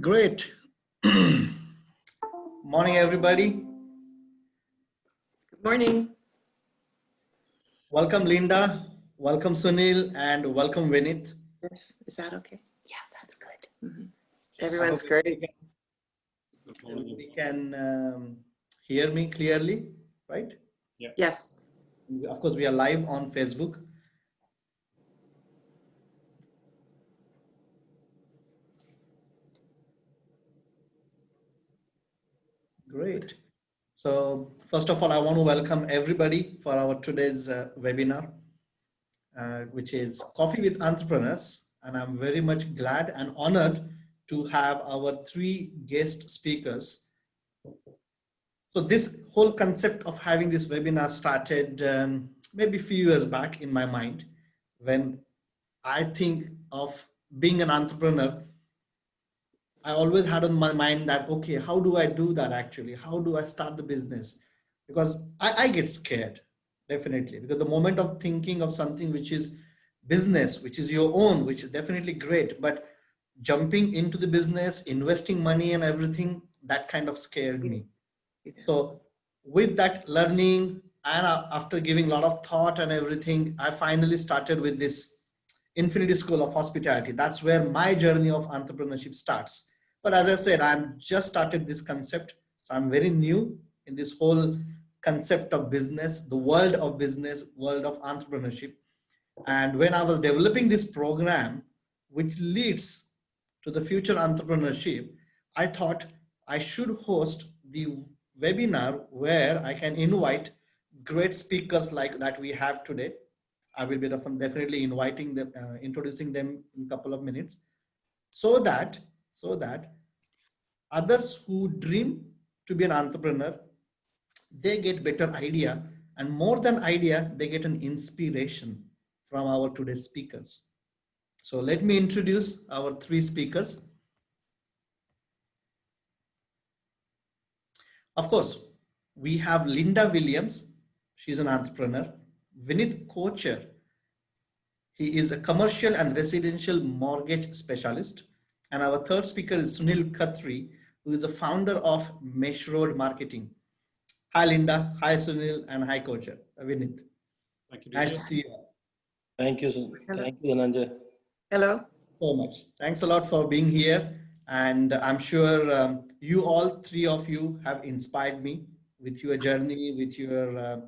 Great. Morning, everybody. Good morning. Welcome, Lynda. Welcome, Sunil, and welcome, Vineet. Yes, is that okay? Yeah, that's good. Everyone's great. Everybody can hear me clearly, right? Yeah. Yes. Of course, we are live on Facebook. Great. So first of all, I want to welcome everybody for our today's webinar, which is Coffee with Entrepreneurs. And I'm very much glad and honored to have our three guest speakers. So this whole concept of having this webinar started maybe a few years back in my mind when I think of being an entrepreneur. I always had on my mind that, okay, how do I do that actually? How do I start the business? Because I get scared, definitely. Because the moment of thinking of something which is business, which is your own, which is definitely great, but jumping into the business, investing money and everything, that kind of scared me. So with that learning and after giving a lot of thought and everything, I finally started with this Infinity School of Hospitality. That's where my journey of entrepreneurship starts. But as I said, I'm just started this concept. So I'm very new in this whole concept of business, the world of business, world of entrepreneurship. And when I was developing this program, which leads to the future entrepreneurship, I thought I should host the webinar where I can invite great speakers like that we have today. I will be definitely inviting them, introducing them in a couple of minutes, so that others who dream to be an entrepreneur, they get better idea, and more than idea, they get an inspiration from our today's speakers. So let me introduce our three speakers. Of course, we have Lynda Williams. She's an entrepreneur. Vineet Kochhar. He is a commercial and residential mortgage specialist. And our third speaker is Sunil Khatri, who is the founder of Meshroad Marketing. Hi, Lynda. Hi, Sunil. And hi, Kochhar. Vineet. Thank you. Nice to see you. Thank you. Thank you, Dhananjay. Hello. So much. Thanks a lot for being here. And I'm sure you all three of you have inspired me with your journey, with your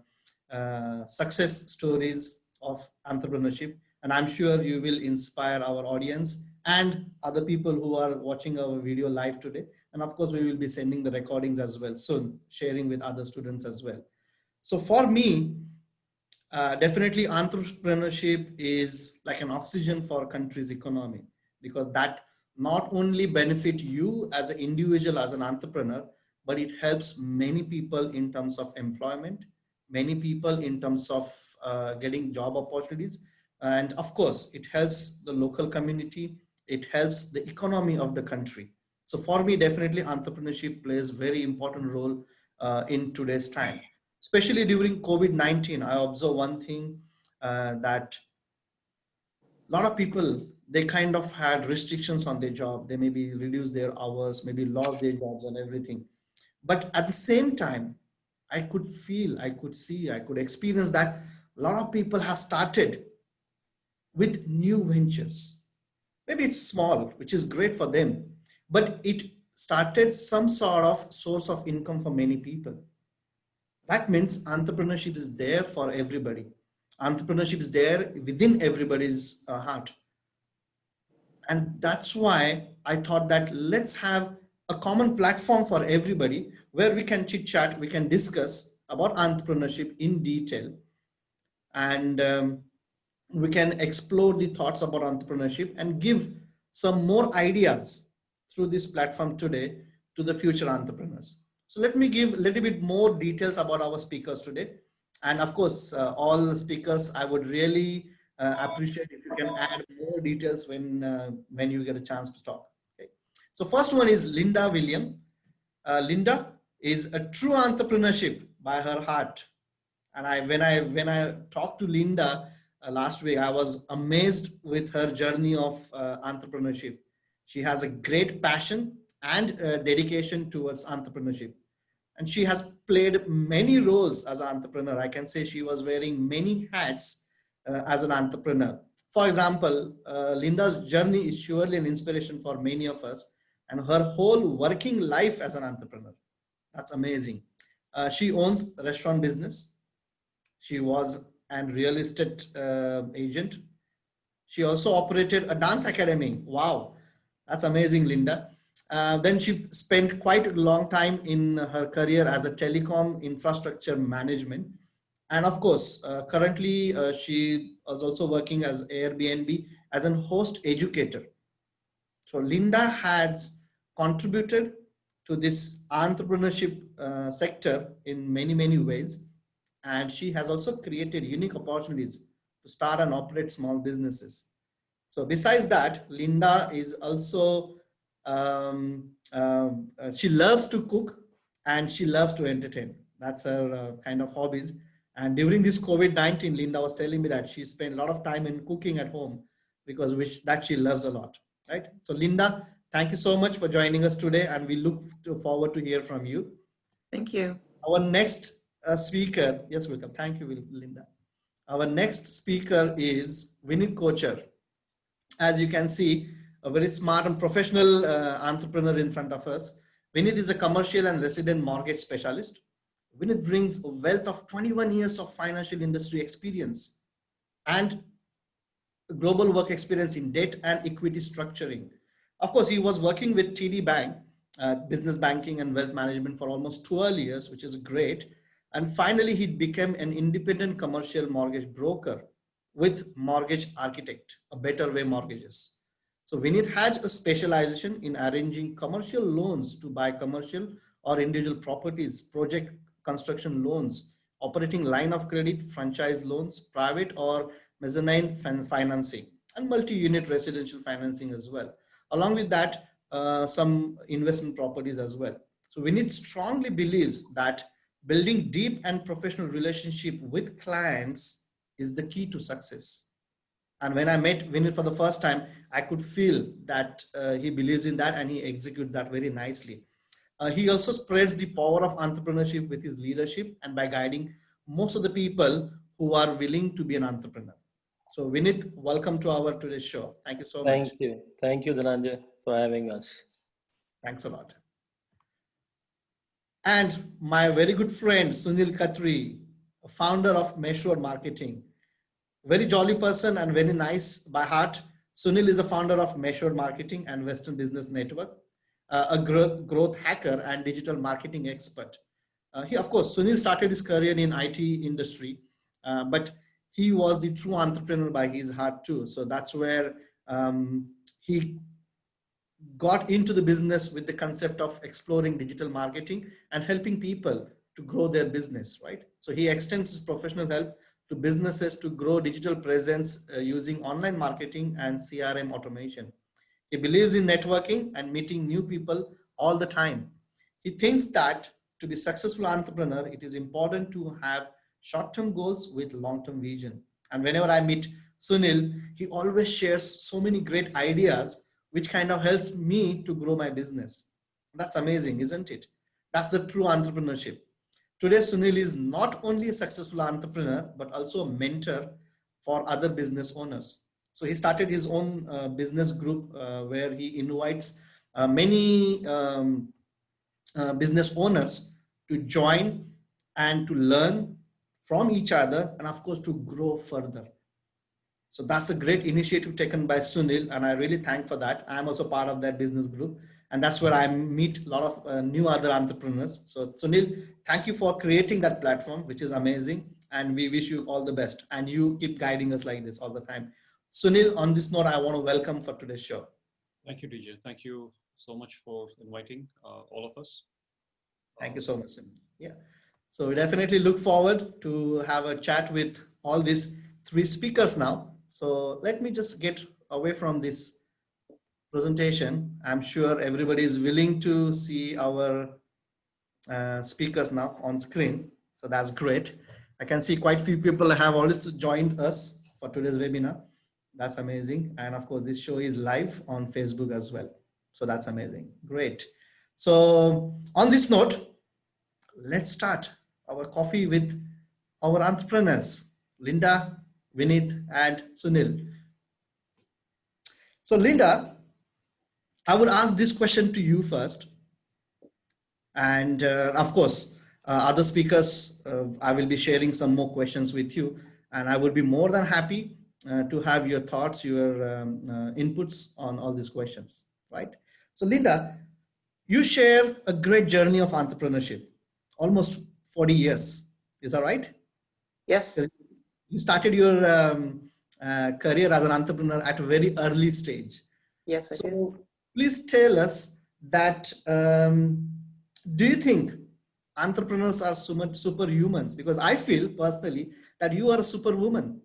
success stories of entrepreneurship. And I'm sure you will inspire our audience and other people who are watching our video live today. And of course, we will be sending the recordings as well soon, sharing with other students as well. So for me, definitely entrepreneurship is like an oxygen for a country's economy, because that not only benefit you as an individual, as an entrepreneur, but it helps many people in terms of employment, many people in terms of getting job opportunities. And of course, it helps the local community. It helps the economy of the country. So for me, definitely entrepreneurship plays very important role in today's time. Especially during COVID-19, I observe one thing that a lot of people, they kind of had restrictions on their job. They maybe reduced their hours, maybe lost their jobs and everything. But at the same time, I could feel, I could see, I could experience that a lot of people have started with new ventures. Maybe it's small, which is great for them, but it started some sort of source of income for many people. That means entrepreneurship is there for everybody. Entrepreneurship is there within everybody's heart. And that's why I thought that let's have a common platform for everybody where we can chit chat, we can discuss about entrepreneurship in detail, and we can explore the thoughts about entrepreneurship and give some more ideas through this platform today to the future entrepreneurs. So let me give a little bit more details about our speakers today. And of course, all speakers, I would really appreciate if you can add more details when you get a chance to talk. Okay. So first one is Lynda Williams. Lynda is a true entrepreneurship by her heart. And when I talked to Lynda last week, I was amazed with her journey of entrepreneurship. She has a great passion and dedication towards entrepreneurship. And she has played many roles as an entrepreneur. I can say she was wearing many hats as an entrepreneur. For example, Lynda's journey is surely an inspiration for many of us, and her whole working life as an entrepreneur. That's amazing. She owns a restaurant business. She was a real estate agent. She also operated a dance academy. Wow, that's amazing, Lynda. Then she spent quite a long time in her career as a telecom infrastructure management. And of course, currently she is also working as Airbnb as a host educator. So Lynda has contributed to this entrepreneurship sector in many, many ways. And she has also created unique opportunities to start and operate small businesses. So besides that, Lynda is also, she loves to cook and she loves to entertain. That's her kind of hobbies. And during this COVID-19, Lynda was telling me that she spent a lot of time in cooking at home because that she loves a lot, right? So Lynda, thank you so much for joining us today, and we look forward to hear from you. Thank you. Our next speaker, yes, welcome. Thank you, Lynda. Our next speaker is Vineet Kochhar. As you can see, a very smart and professional entrepreneur in front of us. Vineet is a commercial and resident mortgage specialist. Vineet brings a wealth of 21 years of financial industry experience and global work experience in debt and equity structuring. Of course, he was working with TD Bank, business banking and wealth management for almost 12 years, which is great. And finally, he became an independent commercial mortgage broker with Mortgage Architect, a Better Way Mortgages. So Vineet has a specialization in arranging commercial loans to buy commercial or individual properties, project construction loans, operating line of credit, franchise loans, private or mezzanine financing, and multi-unit residential financing as well. Along with that, some investment properties as well. So Vineet strongly believes that building deep and professional relationship with clients is the key to success. And when I met Vineet for the first time, I could feel that he believes in that and he executes that very nicely. He also spreads the power of entrepreneurship with his leadership and by guiding most of the people who are willing to be an entrepreneur. So Vineet, welcome to our today's show. Thank you so much. Thank you. Thank you, Dhananjay, for having us. Thanks a lot. And my very good friend, Sunil Khatri, founder of Meshroad Marketing. Very jolly person and very nice by heart. Sunil is a founder of Meshroad Marketing and Western Business Network, a growth hacker and digital marketing expert. Of course, Sunil started his career in IT industry, but he was the true entrepreneur by his heart too. So that's where he got into the business with the concept of exploring digital marketing and helping people to grow their business, right? So he extends his professional help to businesses to grow digital presence using online marketing and CRM automation. He believes in networking and meeting new people all the time. He thinks that to be a successful entrepreneur, it is important to have short-term goals with long-term vision. And whenever I meet Sunil, he always shares so many great ideas, which kind of helps me to grow my business. That's amazing, isn't it? That's the true entrepreneurship. Today, Sunil is not only a successful entrepreneur, but also a mentor for other business owners. So he started his own business group where he invites many business owners to join and to learn from each other and of course to grow further. So that's a great initiative taken by Sunil, and I really thank for that. I'm also part of that business group, and that's where I meet a lot of new other entrepreneurs. So Sunil, thank you for creating that platform, which is amazing, and we wish you all the best. And you keep guiding us like this all the time. Sunil, on this note, I want to welcome for today's show. Thank you, DJ. Thank you so much for inviting all of us. Thank you so much. Yeah. So we definitely look forward to have a chat with all these three speakers now. So let me just get away from this presentation. I'm sure everybody is willing to see our speakers now on screen. So that's great. I can see quite a few people have already joined us for today's webinar. That's amazing. And of course, this show is live on Facebook as well. So that's amazing. Great. So on this note, let's start our coffee with our entrepreneurs, Lynda, Vineet, and Sunil. So Lynda, I would ask this question to you first. And of course, other speakers, I will be sharing some more questions with you. And I would be more than happy to have your thoughts, your inputs on all these questions, right? So Lynda, you share a great journey of entrepreneurship, almost 40 years. Is that right? Yes. You started your career as an entrepreneur at a very early stage. Yes, I did. So please tell us that do you think entrepreneurs are so much superhumans? Because I feel personally that you are a superwoman.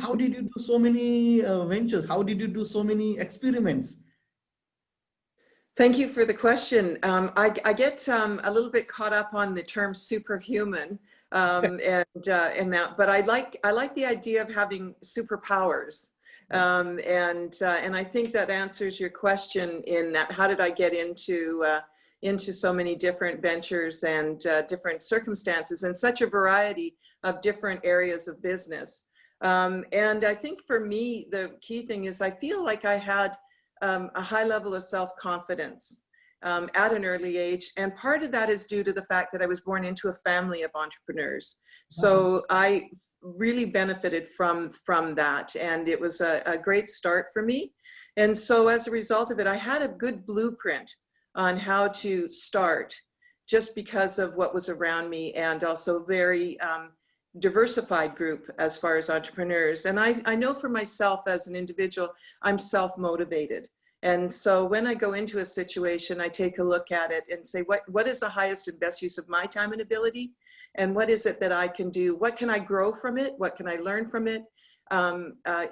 How did you do so many ventures? How did you do so many experiments? Thank you for the question. I get a little bit caught up on the term superhuman, and that, but I like the idea of having superpowers, and I think that answers your question in that. How did I get into so many different ventures and different circumstances and such a variety of different areas of business? And I think for me, the key thing is I feel like I had a high level of self-confidence at an early age. And part of that is due to the fact that I was born into a family of entrepreneurs. So I really benefited from that. And it was a great start for me. And so as a result of it, I had a good blueprint on how to start just because of what was around me, and also very diversified group as far as entrepreneurs. And I know for myself as an individual, I'm self-motivated. And so when I go into a situation, I take a look at it and say, what is the highest and best use of my time and ability? And what is it that I can do? What can I grow from it? What can I learn from it?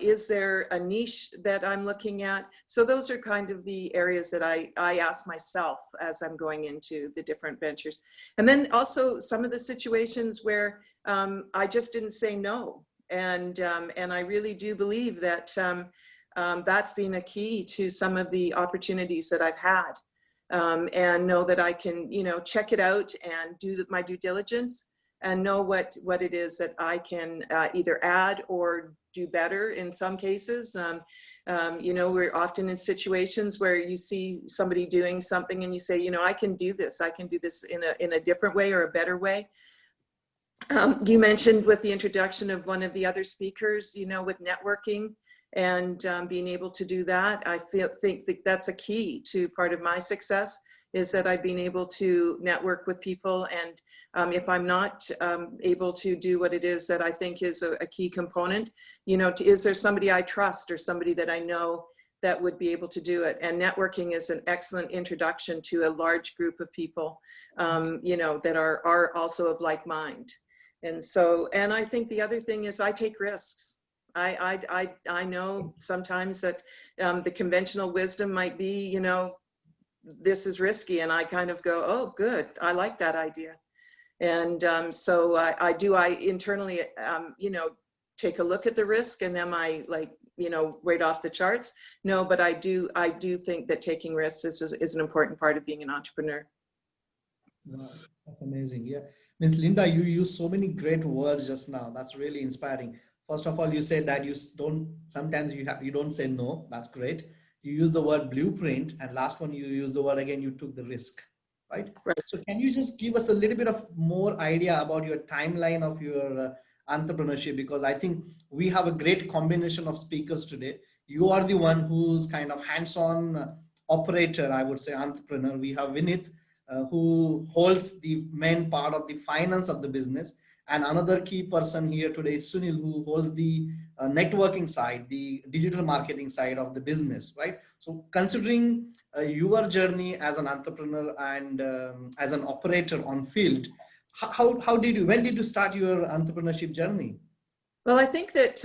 Is there a niche that I'm looking at? So those are kind of the areas that I ask myself as I'm going into the different ventures. And then also some of the situations where I just didn't say no. And I really do believe that that's been a key to some of the opportunities that I've had, and know that I can, check it out and do my due diligence and know what it is that I can either add or do better in some cases. We're often in situations where you see somebody doing something and you say, I can do this in a different way or a better way. You mentioned with the introduction of one of the other speakers, with networking and being able to do that. I think that that's a key to part of my success, is that I've been able to network with people. And if I'm not able to do what it is that I think is a key component, is there somebody I trust or somebody that I know that would be able to do it? And networking is an excellent introduction to a large group of people, that are also of like mind. And so, and I think the other thing is I take risks. I know sometimes that the conventional wisdom might be, this is risky, and I kind of go, oh, good, I like that idea. And so I internally, take a look at the risk, and am I right off the charts? No, but I do think that taking risks is an important part of being an entrepreneur. Wow, that's amazing. Yeah. Miss Lynda, you use so many great words just now. That's really inspiring. First of all, you said that sometimes you don't say no. That's great. You use the word blueprint, and last one you use the word again, you took the risk, right? So can you just give us a little bit of more idea about your timeline of your entrepreneurship? Because I think we have a great combination of speakers today. You are the one who's kind of hands-on operator, I would say, entrepreneur. We have Vineet, who holds the main part of the finance of the business. And another key person here today is Sunil, who holds the networking side, the digital marketing side of the business, right? So considering your journey as an entrepreneur and as an operator on field, when did you start your entrepreneurship journey? Well, I think that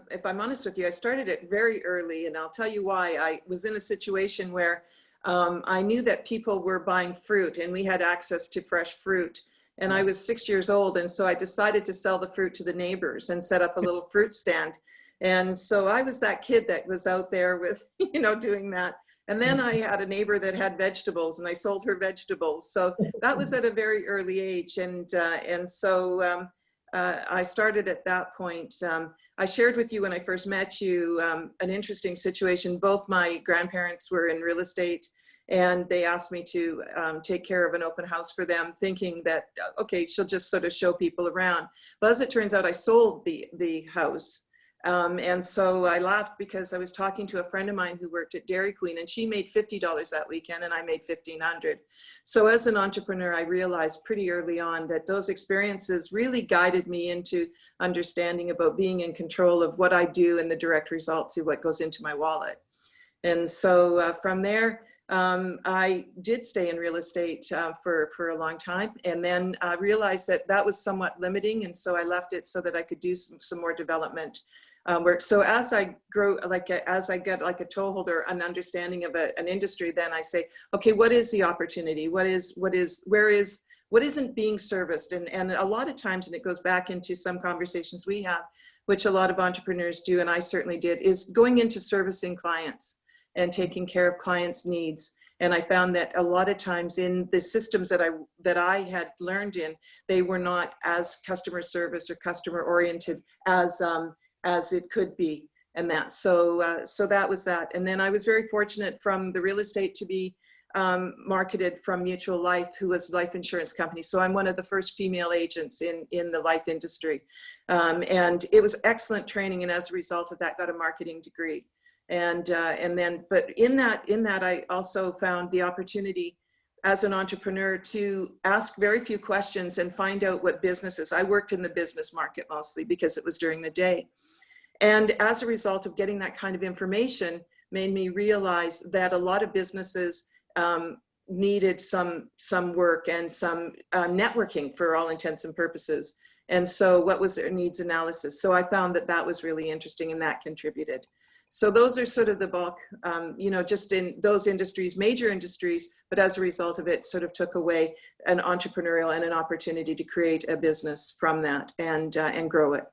if I'm honest with you, I started it very early, and I'll tell you why. I was in a situation where I knew that people were buying fruit, and we had access to fresh fruit. And I was 6 years old, and so I decided to sell the fruit to the neighbors and set up a little fruit stand. And so I was that kid that was out there with, doing that. And then I had a neighbor that had vegetables, and I sold her vegetables. So that was at a very early age. And so I started at that point. I shared with you when I first met you an interesting situation. Both my grandparents were in real estate, and they asked me to take care of an open house for them, thinking that, okay, she'll just sort of show people around. But as it turns out, I sold the house. And so I laughed because I was talking to a friend of mine who worked at Dairy Queen, and she made $50 that weekend and I made $1,500. So as an entrepreneur, I realized pretty early on that those experiences really guided me into understanding about being in control of what I do and the direct results of what goes into my wallet. And so from there, I did stay in real estate for a long time, and then I realized that that was somewhat limiting, and so I left it so that I could do some more development work. So as I grow, as I get like a toeholder, an understanding of an industry, then I say, okay, what is the opportunity? Where isn't being serviced? And a lot of times, and it goes back into some conversations we have, which a lot of entrepreneurs do, and I certainly did, is going into servicing clients and taking care of clients' needs. And I found that a lot of times in the systems that I had learned in, they were not as customer service or customer oriented as it could be. And that, so that was that. And then I was very fortunate from the real estate to be marketed from Mutual Life, who was a life insurance company. So I'm one of the first female agents in the life industry. And it was excellent training. And as a result of that, got a marketing degree. And then, but in that, I also found the opportunity as an entrepreneur to ask very few questions and find out what businesses. I worked in the business market mostly because it was during the day. And as a result of getting that kind of information, made me realize that a lot of businesses needed some work and some networking for all intents and purposes. And so what was their needs analysis? So I found that that was really interesting, and that contributed. So those are sort of the bulk, just in those industries, major industries, but as a result of it, sort of took away an entrepreneurial and an opportunity to create a business from that and grow it.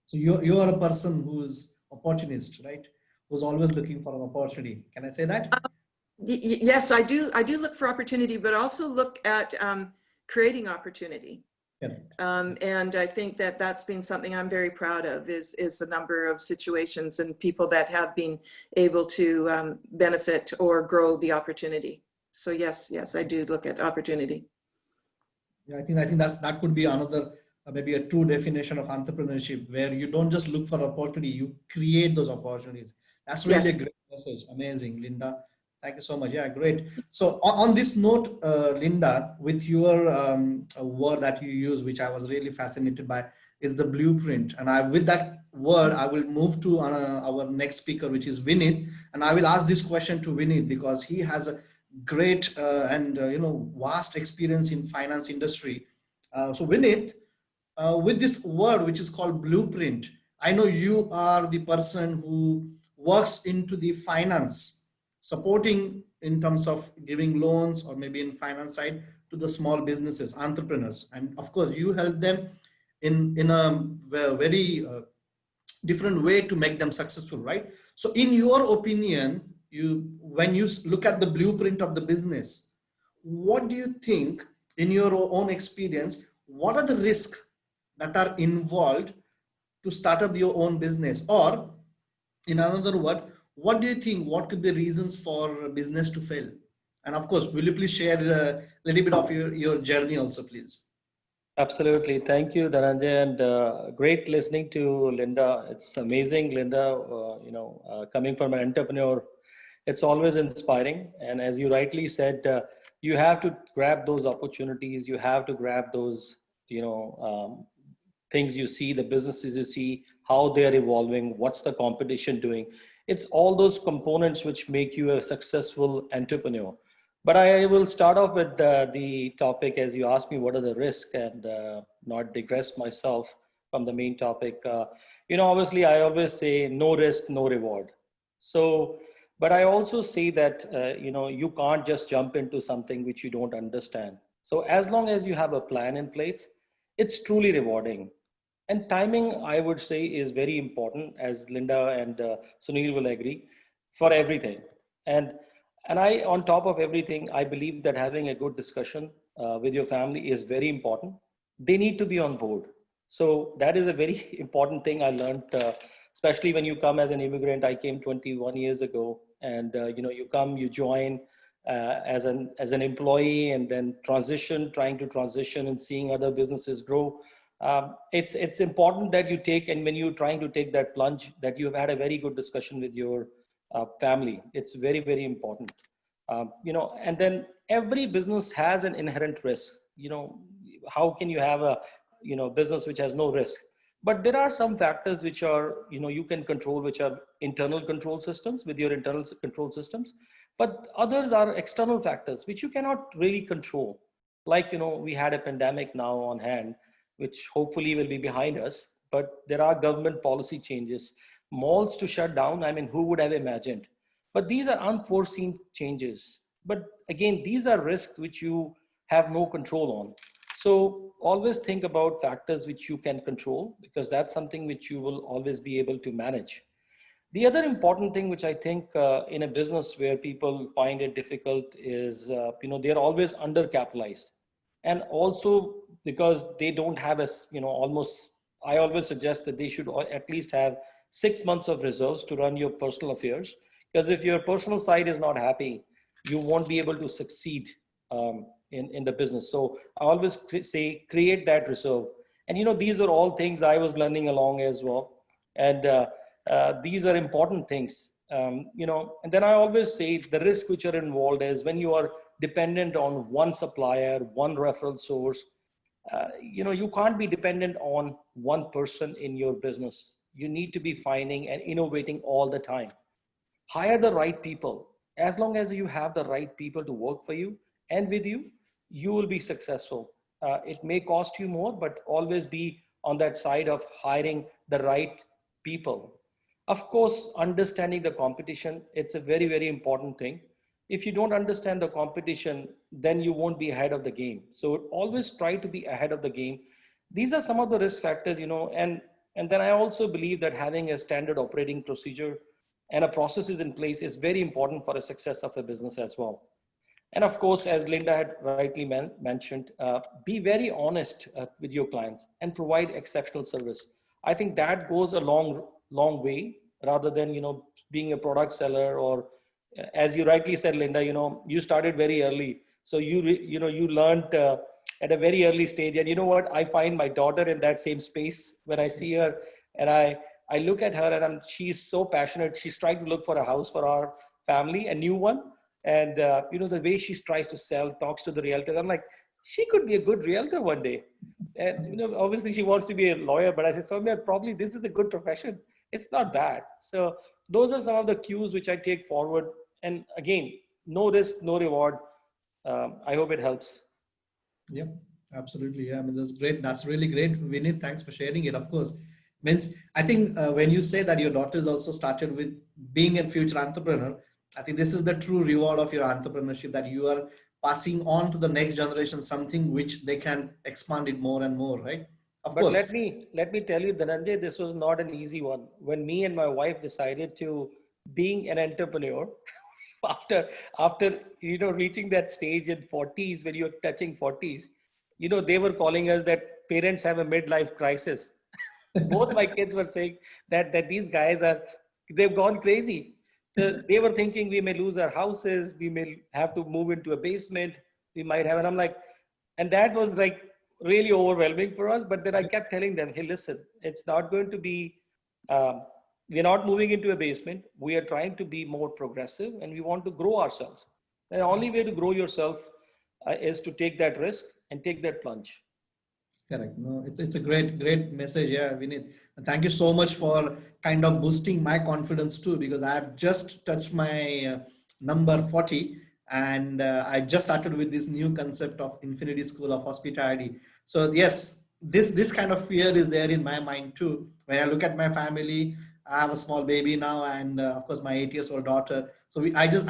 So you are a person who's opportunist, right? Who's always looking for an opportunity. Can I say that? Yes, I do. I do look for opportunity, but also look at creating opportunity. Yeah. And I think that that's been something I'm very proud of, is a number of situations and people that have been able to benefit or grow the opportunity. So yes, I do look at opportunity. Yeah, I think that could be another maybe a true definition of entrepreneurship, where you don't just look for opportunity, you create those opportunities. That's really a great message. Amazing, Lynda. Thank you so much. Yeah, great. So on this note, Lynda, with your word that you use, which I was really fascinated by, is the blueprint. And with that word, I will move to our next speaker, which is Vineet. And I will ask this question to Vineet because he has a great and vast experience in finance industry. So Vineet, with this word, which is called blueprint, I know you are the person who works into the finance, supporting in terms of giving loans or maybe in finance side to the small businesses, entrepreneurs. And of course, you help them in a very different way to make them successful, right? So in your opinion, when you look at the blueprint of the business, what do you think in your own experience, what are the risks that are involved to start up your own business? Or in another word, what do you think, what could be reasons for business to fail? And of course, will you please share a little bit of your journey also, please? Absolutely. Thank you, Dhananjay, and great listening to Lynda. It's amazing, Lynda, coming from an entrepreneur, it's always inspiring. And as you rightly said, you have to grab those opportunities. You have to grab those, things you see, the businesses you see, how they're evolving, what's the competition doing. It's all those components which make you a successful entrepreneur. But I will start off with the topic as you asked me, what are the risks, and not digress myself from the main topic. Obviously I always say no risk, no reward. So, but I also say that, you can't just jump into something which you don't understand. So as long as you have a plan in place, it's truly rewarding. And timing, I would say, is very important, as Lynda and Sunil will agree. for everything. And I, on top of everything, I believe that having a good discussion with your family is very important. They need to be on board. So that is a very important thing I learned, especially when you come as an immigrant. I came 21 years ago, and you come, you join as an employee, and then trying to transition and seeing other businesses grow. It's important that you take, and when you're trying to take that plunge, that you have had a very good discussion with your family. It's very, very important. And then every business has an inherent risk. How can you have a business which has no risk? But there are some factors which are, you can control, which are internal control systems with your internal control systems. But others are external factors which you cannot really control. Like, we had a pandemic now on hand, which hopefully will be behind us. But there are government policy changes, malls to shut down. I mean, who would have imagined? But these are unforeseen changes. But again, these are risks which you have no control on. So always think about factors which you can control, because that's something which you will always be able to manage. The other important thing which I think in a business where people find it difficult is, they're always undercapitalized. And also because they don't have I always suggest that they should at least have 6 months of reserves to run your personal affairs. Because if your personal side is not happy, you won't be able to succeed in the business. So I always say, create that reserve. And, these are all things I was learning along as well. And these are important things, and then I always say the risk which are involved is when you are dependent on one supplier, one referral source. You can't be dependent on one person in your business. You need to be finding and innovating all the time. Hire the right people. As long as you have the right people to work for you and with you, you will be successful. It may cost you more, but always be on that side of hiring the right people. Of course, understanding the competition, it's a very, very important thing. If you don't understand the competition, then you won't be ahead of the game. So always try to be ahead of the game. These are some of the risk factors, and then I also believe that having a standard operating procedure and a processes in place is very important for the success of a business as well. And of course, as Lynda had rightly mentioned, be very honest with your clients and provide exceptional service. I think that goes a long way, rather than, being a product seller, or as you rightly said, Lynda, you started very early. So you learned at a very early stage. And you know what? I find my daughter in that same space when I see her, and I look at her, and she's so passionate. She's trying to look for a house for our family, a new one. And, the way she tries to sell, talks to the realtor, I'm like, she could be a good realtor one day. And, obviously she wants to be a lawyer, but I said, Soumya, probably this is a good profession. It's not bad. So those are some of the cues which I take forward. And again, no risk, no reward. I hope it helps. Yeah, absolutely. Yeah, I mean, that's great. That's really great. Vineet, thanks for sharing it. Of course, means I think when you say that your daughters also started with being a future entrepreneur, I think this is the true reward of your entrepreneurship, that you are passing on to the next generation something which they can expand it more and more, right? Of But course. let me tell you, Dhananjay, this was not an easy one. When me and my wife decided to being an entrepreneur, after reaching that stage in 40s, when you're touching 40s, they were calling us that parents have a midlife crisis. Both my kids were saying that these guys they've gone crazy. So they were thinking we may lose our houses, we may have to move into a basement, we might have, and I'm like, and that was like really overwhelming for us. But then I kept telling them, hey, listen, it's not going to be, we're not moving into a basement. We are trying to be more progressive, and we want to grow ourselves. The only way to grow yourself is to take that risk and take that plunge. Correct. No, it's a great message. Yeah, Vineet. Thank you so much for kind of boosting my confidence too, because I have just touched my number 40, and I just started with this new concept of Infinity School of Hospitality. So yes, this kind of fear is there in my mind too. When I look at my family, I have a small baby now, and of course my 8 years old daughter. So I just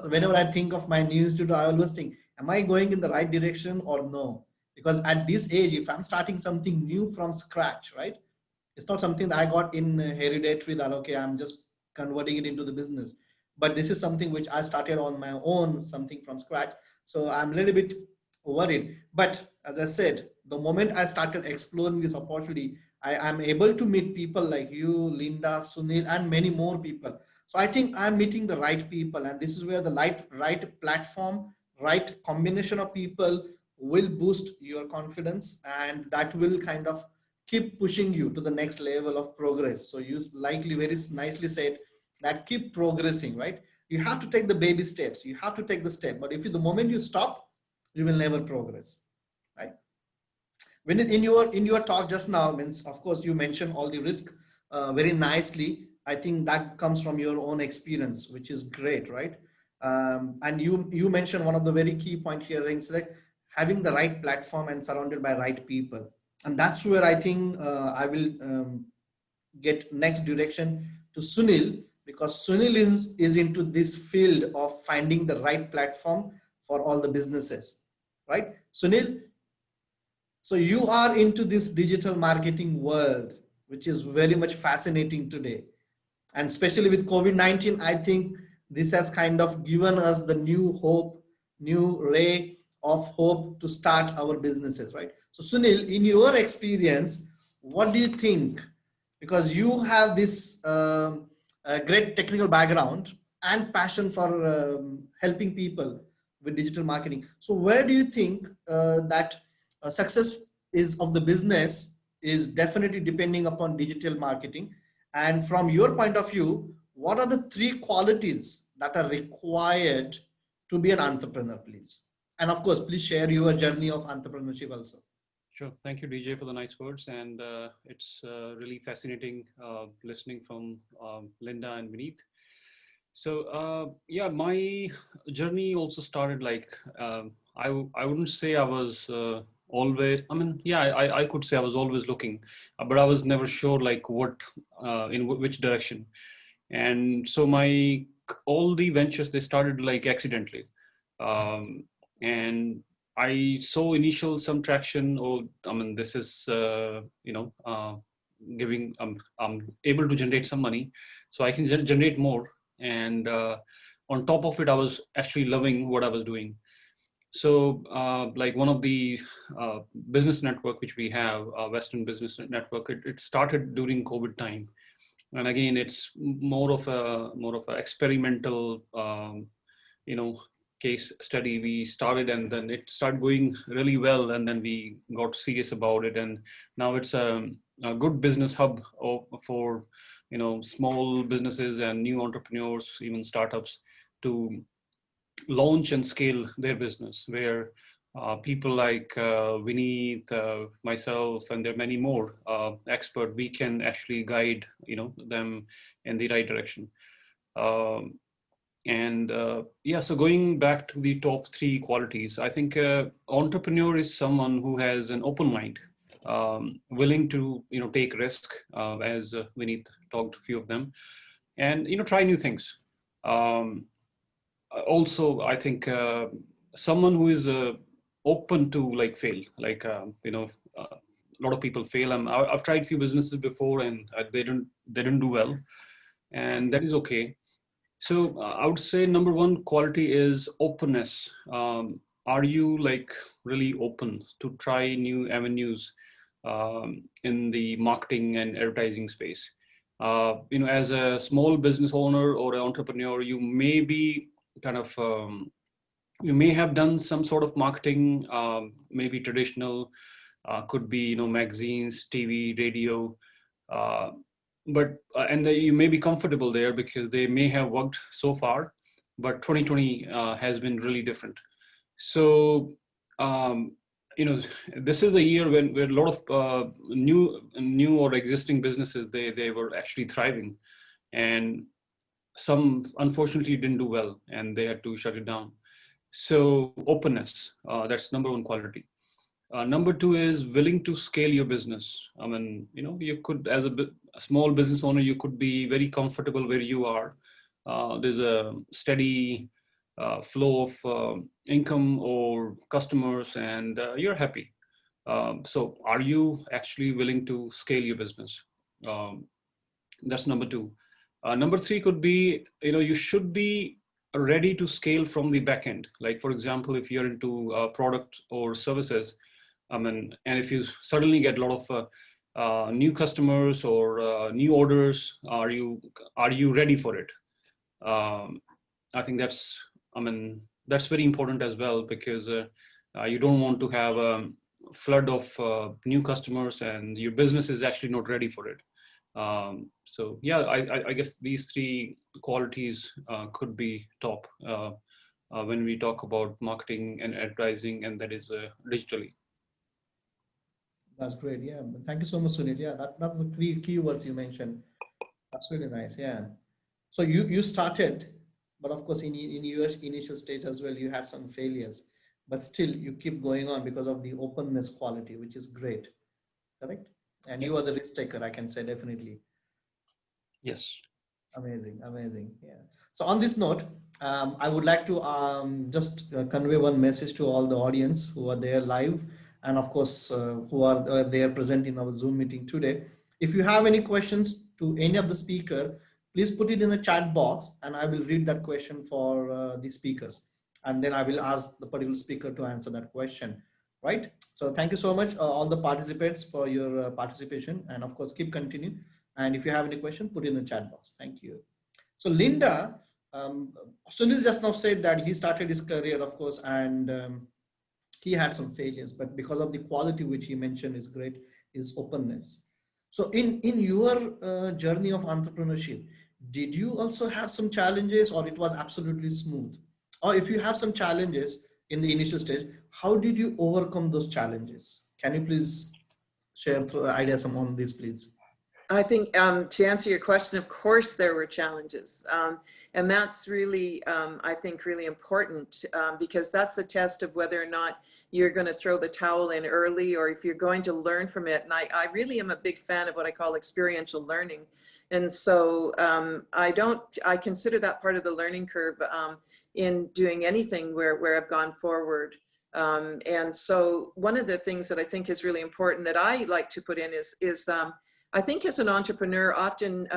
whenever I think of my new institute, I always think, am I going in the right direction or no? Because at this age, if I'm starting something new from scratch, right, it's not something that I got in hereditary, that okay, I'm just converting it into the business. but this is something which I started on my own, something from scratch. So I'm a little bit worried. But as I said, the moment I started exploring this opportunity, I am able to meet people like you, Lynda, Sunil, and many more people. So I think I'm meeting the right people, and this is where the right platform, right combination of people will boost your confidence, and that will kind of keep pushing you to the next level of progress. So you likely very nicely said that keep progressing, right? You have to take the baby steps. You have to take the step. But if you, the moment you stop, you will never progress, right? When in your talk just now, means of course you mentioned all the risk very nicely. I think that comes from your own experience, which is great, right? And you mentioned one of the very key point here, is like having the right platform and surrounded by right people, and that's where I think I will get next direction to Sunil, because Sunil is into this field of finding the right platform for all the businesses, right? Sunil, so you are into this digital marketing world, which is very much fascinating today. And especially with COVID-19, I think this has kind of given us the new hope, new ray of hope to start our businesses, right? So Sunil, in your experience, what do you think? Because you have this great technical background and passion for helping people with digital marketing. So where do you think that success is of the business is definitely depending upon digital marketing? And from your point of view, what are the three qualities that are required to be an entrepreneur, please? And of course, please share your journey of entrepreneurship also. Sure. Thank you, DJ, for the nice words. And it's really fascinating listening from Lynda and Vineet. So, yeah, my journey also started like, I wouldn't say I was always, I mean, yeah, I could say I was always looking, but I was never sure like what, which direction. And so all the ventures, they started like accidentally. And I saw initial some traction, or I mean, this is, giving, I'm able to generate some money, so I can generate more. And on top of it, I was actually loving what I was doing. So like one of the business network which we have, Western Business Network, it started during COVID time. And again, it's more of a experimental, case study we started, and then it started going really well, and then we got serious about it, and now it's a good business hub for small businesses and new entrepreneurs, even startups, to launch and scale their business, where people like Vineet, myself, and there are many more expert, we can actually guide them in the right direction. And yeah, so going back to the top three qualities, I think entrepreneur is someone who has an open mind, willing to take risk, as Vineet talked a few of them, and try new things. Also, I think someone who is open to like fail, like a lot of people fail. I've tried a few businesses before, and they didn't do well, and that is okay. So I would say number one quality is openness. Are you like really open to try new avenues in the marketing and advertising space? As a small business owner or an entrepreneur, you may be kind of you may have done some sort of marketing, maybe traditional, could be magazines, TV, radio. Uh, and you may be comfortable there because they may have worked so far, but 2020 has been really different. So um, this is a year where a lot of new or existing businesses, they were actually thriving, and some unfortunately didn't do well and they had to shut it down. So openness, that's number one quality. Number two is willing to scale your business. I mean, you could, as a small business owner, you could be very comfortable where you are. There's a steady flow of income or customers, and you're happy. So are you actually willing to scale your business? That's number two. Number three could be, you should be ready to scale from the back end. Like, for example, if you're into product or services, and if you suddenly get a lot of new customers or new orders, are you ready for it? I think that's very important as well, because you don't want to have a flood of new customers and your business is actually not ready for it. So yeah, I guess these three qualities could be top when we talk about marketing and advertising, and that is digitally. That's great. Yeah. Thank you so much, Sunil. Yeah, that's the three keywords you mentioned. That's really nice. Yeah. So you started, but of course in your initial stage as well, you had some failures, but still you keep going on because of the openness quality, which is great. Correct? And you are the risk taker, I can say, definitely. Yes. Amazing, amazing. Yeah. So on this note, I would like to just convey one message to all the audience who are there live, and of course who are there present in our Zoom meeting today. If you have any questions to any of the speaker, please put it in the chat box, and I will read that question for the speakers, and then I will ask the particular speaker to answer that question. Right. So thank you so much, all the participants, for your participation, and of course keep continuing. And if you have any question, put it in the chat box. Thank you. So Lynda, Sunil just now said that he started his career, of course, and he had some failures, but because of the quality which he mentioned is great, is openness. So in your journey of entrepreneurship, did you also have some challenges, or it was absolutely smooth? Or if you have some challenges in the initial stage, how did you overcome those challenges? Can you please share ideas on this, please? I think to answer your question, of course, there were challenges. And that's really, I think, really important because that's a test of whether or not you're going to throw the towel in early or if you're going to learn from it. And I really am a big fan of what I call experiential learning. And so I consider that part of the learning curve in doing anything where I've gone forward. And so one of the things that I think is really important that I like to put in is I think as an entrepreneur, often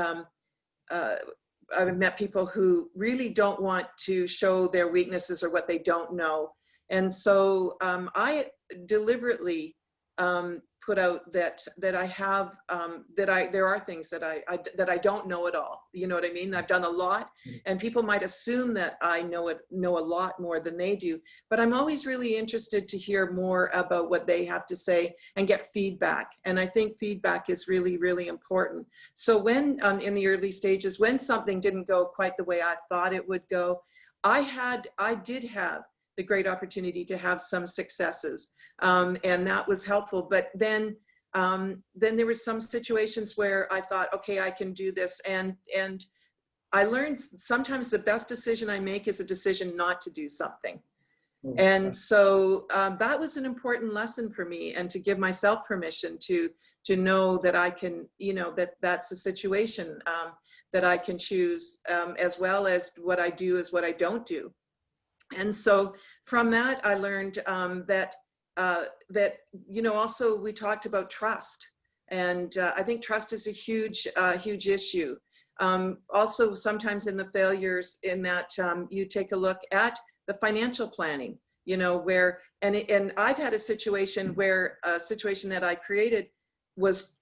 I've met people who really don't want to show their weaknesses or what they don't know. And so I deliberately put out that I have, there are things that I don't know at all. You know what I mean? I've done a lot, and people might assume that I know a lot more than they do, but I'm always really interested to hear more about what they have to say and get feedback. And I think feedback is really, really important. So when in the early stages, when something didn't go quite the way I thought it would go, I did have the great opportunity to have some successes, and that was helpful. But then there were some situations where I thought, okay, I can do this, and I learned sometimes the best decision I make is a decision not to do something. And so that was an important lesson for me, and to give myself permission to know that I can, that's a situation that I can choose, as well as what I do is what I don't do. And so from that, I learned that also we talked about trust. And I think trust is a huge issue. Also, sometimes in the failures in that you take a look at the financial planning, where, and I've had a situation where a situation that I created was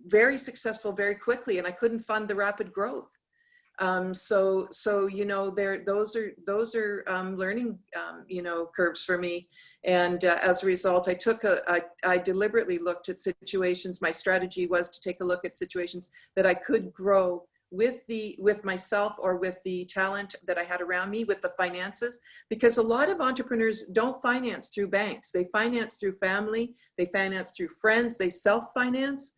very successful very quickly, and I couldn't fund the rapid growth. So those are learning curves for me, and as a result, I deliberately looked at situations. My strategy was to take a look at situations that I could grow with myself or with the talent that I had around me, with the finances, because a lot of entrepreneurs don't finance through banks. They finance through family, they finance through friends, they self-finance.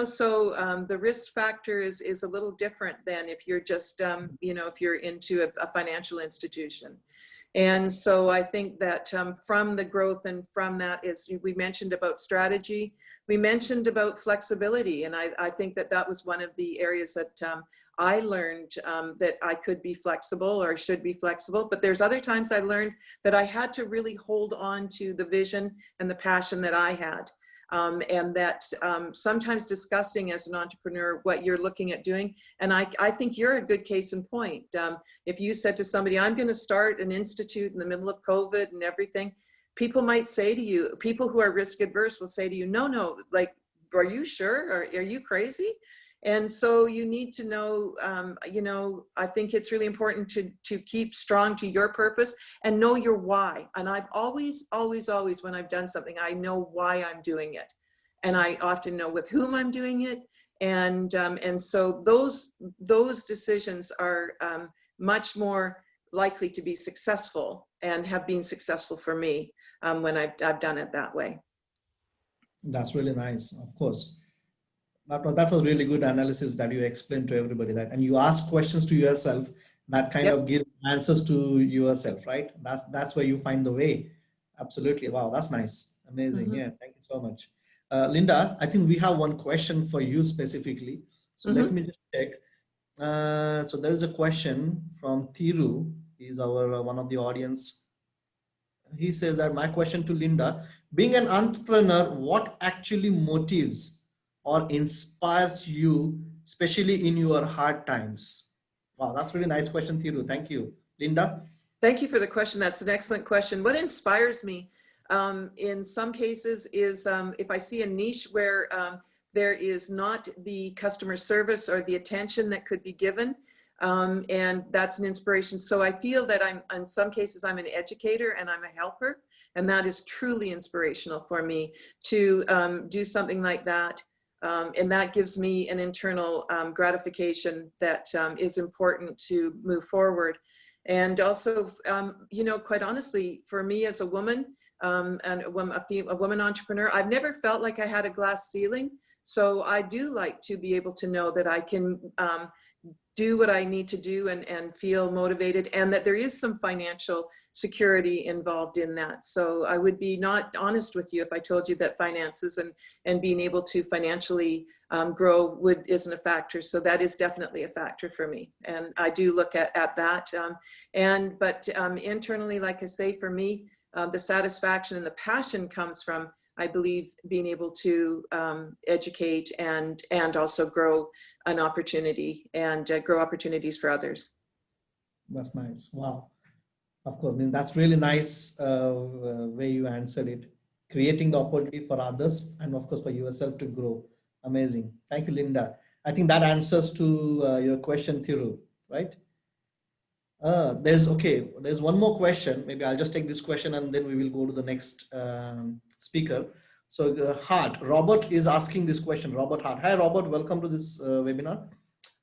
So the risk factor is a little different than if you're just, if you're into a financial institution. And so I think that from the growth and from that is, we mentioned about strategy, we mentioned about flexibility. And I think that was one of the areas that I learned that I could be flexible or should be flexible. But there's other times I learned that I had to really hold on to the vision and the passion that I had. and that sometimes discussing as an entrepreneur what you're looking at doing. And I think you're a good case in point. If you said to somebody, I'm going to start an institute in the middle of COVID and everything, people might say to you, people who are risk adverse will say to you, no, like, are you sure? Or are you crazy? And so you need to know, I think it's really important to keep strong to your purpose and know your why. And I've always, when I've done something, I know why I'm doing it. And I often know with whom I'm doing it. And so those decisions are much more likely to be successful and have been successful for me when I've done it that way. That's really nice, of course. That was really good analysis that you explained to everybody, that, and you ask questions to yourself that kind of give answers to yourself, right? That's where you find the way. Absolutely. Wow, that's nice. Amazing. Yeah, thank you so much. Lynda, I think we have one question for you specifically. So let me just check. So there is a question from Thiru. He's our one of the audience. He says that my question to Lynda, being an entrepreneur, what actually motives or inspires you, especially in your hard times? Wow, that's a really nice question, Thiru. Thank you. Lynda? Thank you for the question. That's an excellent question. What inspires me in some cases is if I see a niche where there is not the customer service or the attention that could be given, and that's an inspiration. So I feel that in some cases, I'm an educator and I'm a helper, and that is truly inspirational for me to do something like that. And that gives me an internal gratification that is important to move forward. And also, quite honestly, for me as a woman and a woman entrepreneur, I've never felt like I had a glass ceiling. So I do like to be able to know that I can do what I need to do and feel motivated, and that there is some financial security involved in that. So I would be not honest with you if I told you that finances and being able to financially grow isn't a factor. So that is definitely a factor for me. And I do look at that. But internally, like I say, for me, the satisfaction and the passion comes from, I believe, being able to educate and also grow an opportunity and grow opportunities for others. That's nice. Wow. Of course, I mean, that's really nice way you answered it. Creating the opportunity for others and of course for yourself to grow. Amazing. Thank you, Lynda. I think that answers to your question, Thiru, right? There's one more question. Maybe I'll just take this question and then we will go to the next speaker. So Robert is asking this question. Robert Hart. Hi, Robert. Welcome to this webinar.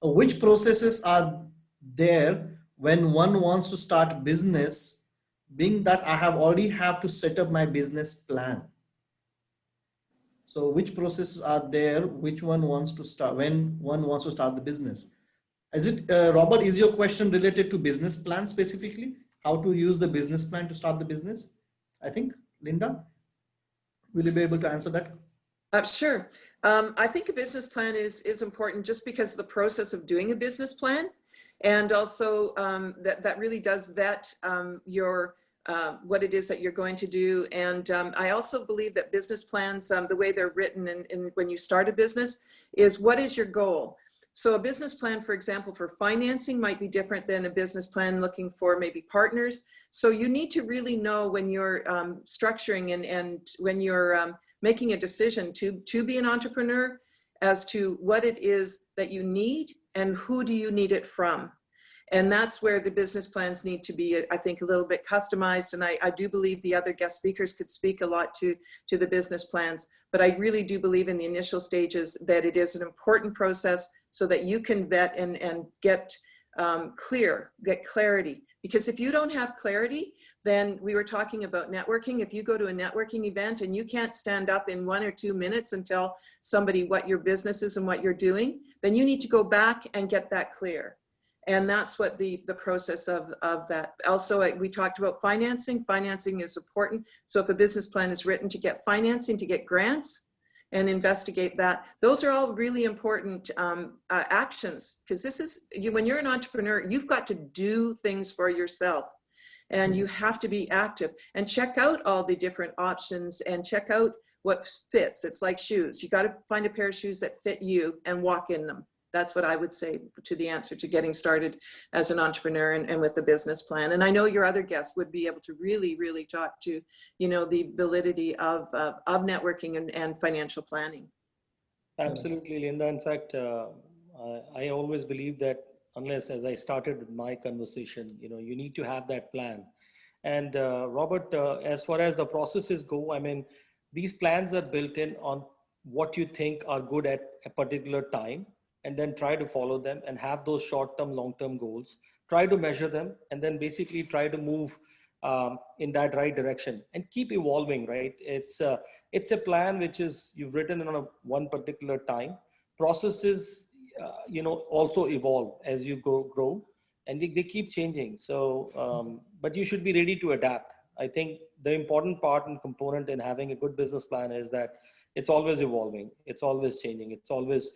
Which processes are there when one wants to start business, being that I already have to set up my business plan? So which processes are there, which one wants to start, when one wants to start the business? Is it, Robert, is your question related to business plan specifically? How to use the business plan to start the business? I think, Lynda, will you be able to answer that? Sure. I think a business plan is important just because of the process of doing a business plan. And also that really does vet what it is that you're going to do. And I also believe that business plans, the way they're written and when you start a business, is what is your goal? So a business plan, for example, for financing might be different than a business plan looking for maybe partners. So you need to really know when you're structuring and when you're making a decision to be an entrepreneur as to what it is that you need and who do you need it from. And that's where the business plans need to be, I think, a little bit customized. And I do believe the other guest speakers could speak a lot to the business plans. But I really do believe in the initial stages that it is an important process so that you can vet and get clarity. Because if you don't have clarity, then we were talking about networking. If you go to a networking event and you can't stand up in 1 or 2 minutes and tell somebody what your business is and what you're doing, then you need to go back and get that clear. And that's what the process of that. Also, we talked about financing. Financing is important. So if a business plan is written to get financing, to get grants and investigate that, those are all really important actions. Because this is, when you're an entrepreneur, you've got to do things for yourself. And you have to be active and check out all the different options and check out what fits. It's like shoes. You got to find a pair of shoes that fit you and walk in them. That's what I would say to the answer to getting started as an entrepreneur and with a business plan. And I know your other guests would be able to really, really talk to, you know, the validity of networking and financial planning. Absolutely, Linda. In fact, I always believe that unless, as I started with my conversation, you know, you need to have that plan. And Robert, as far as the processes go, I mean, these plans are built in on what you think are good at a particular time, and then try to follow them and have those short-term, long-term goals. Try to measure them, and then basically try to move in that right direction and keep evolving. Right? It's a plan which is you've written in on one particular time. Processes, you know, also evolve as you grow, and they keep changing. So, but you should be ready to adapt. I think the important part and component in having a good business plan is that it's always evolving, it's always changing, it's always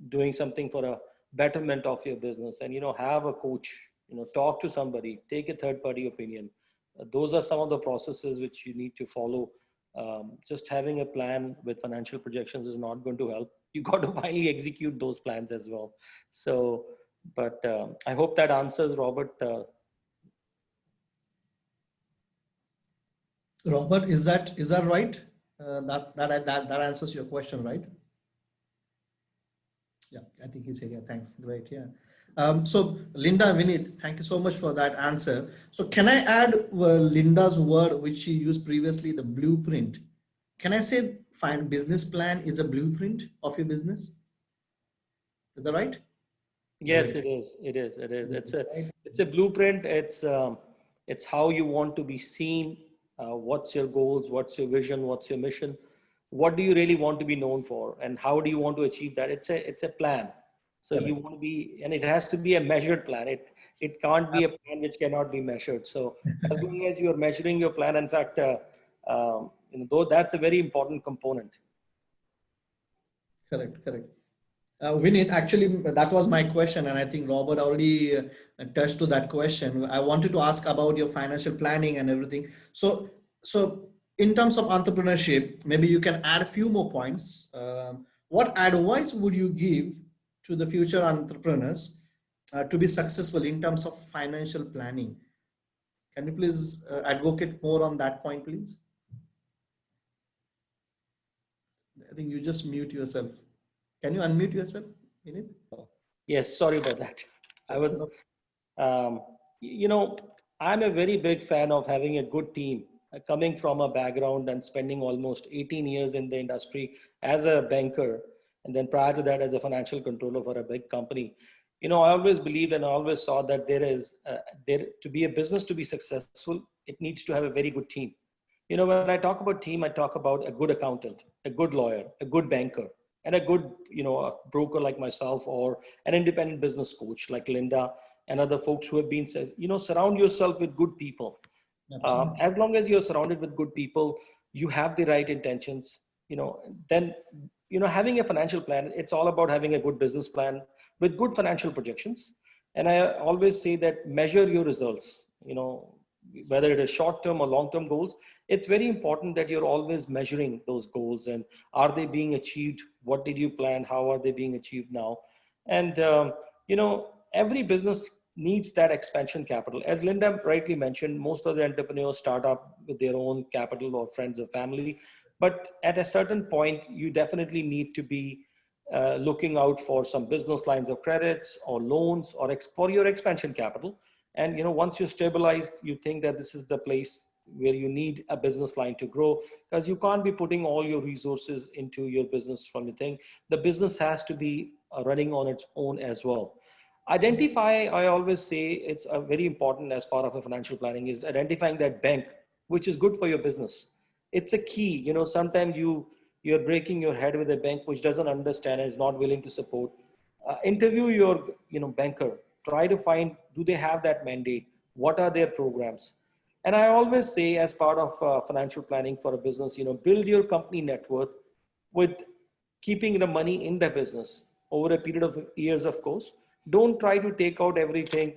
doing something for a betterment of your business. And, you know, have a coach, you know, talk to somebody, take a third party opinion. Those are some of the processes which you need to follow. Just having a plan with financial projections is not going to help. You got to finally execute those plans as well. So, but I hope that answers, Robert. Robert, is that right? That answers your question, right? Yeah, I think he said, yeah, thanks. Great, yeah. So Lynda, Vineet, thank you so much for that answer. So can I add Lynda's word, which she used previously, the blueprint? Can I say find business plan is a blueprint of your business? Is that right? Yes, Great. it is. It is. It is. Right. It's a blueprint. It's how you want to be seen. What's your goals? What's your vision? What's your mission? What do you really want to be known for? And how do you want to achieve that? It's a plan. So you Correct. want to be, and it has to be a measured plan. It can't be a plan which cannot be measured. So as long as you are measuring your plan, in fact, you know, though that's a very important component. Correct. Correct. Vineet, actually, that was my question, and I think Robert already touched to that question. I wanted to ask about your financial planning and everything. So in terms of entrepreneurship, maybe you can add a few more points. What advice would you give to the future entrepreneurs to be successful in terms of financial planning? Can you please advocate more on that point, please? I think you just mute yourself. Can you unmute yourself, Vineet? Yes, sorry about that. I was, you know, I'm a very big fan of having a good team. Coming from a background and spending almost 18 years in the industry as a banker, and then prior to that as a financial controller for a big company, you know, I always believed and I always saw that there to be a business to be successful, it needs to have a very good team. You know, when I talk about team, I talk about a good accountant, a good lawyer, a good banker, and a good, you know, a broker like myself, or an independent business coach like Lynda, and other folks who have been, you know, surround yourself with good people. Absolutely. As long as you're surrounded with good people, you have the right intentions, you know, then, you know, having a financial plan, it's all about having a good business plan with good financial projections. And I always say that measure your results, you know, whether it is short-term or long-term goals, it's very important that you're always measuring those goals, and are they being achieved? What did you plan? How are they being achieved now? And, you know, every business needs that expansion capital. As Lynda rightly mentioned, most of the entrepreneurs start up with their own capital or friends or family. But at a certain point, you definitely need to be looking out for some business lines of credits or loans or for your expansion capital. And, you know, once you're stabilized, you think that this is the place where you need a business line to grow, because you can't be putting all your resources into your business from the thing. The business has to be running on its own as well. Identify, I always say it's a very important as part of a financial planning, is identifying that bank which is good for your business. It's a key. You know, sometimes you're breaking your head with a bank which doesn't understand and is not willing to support. Interview your, you know, banker. Try to find, do they have that mandate? What are their programs? And I always say, as part of financial planning for a business, you know, build your company net worth with keeping the money in the business over a period of years, of course. Don't try to take out everything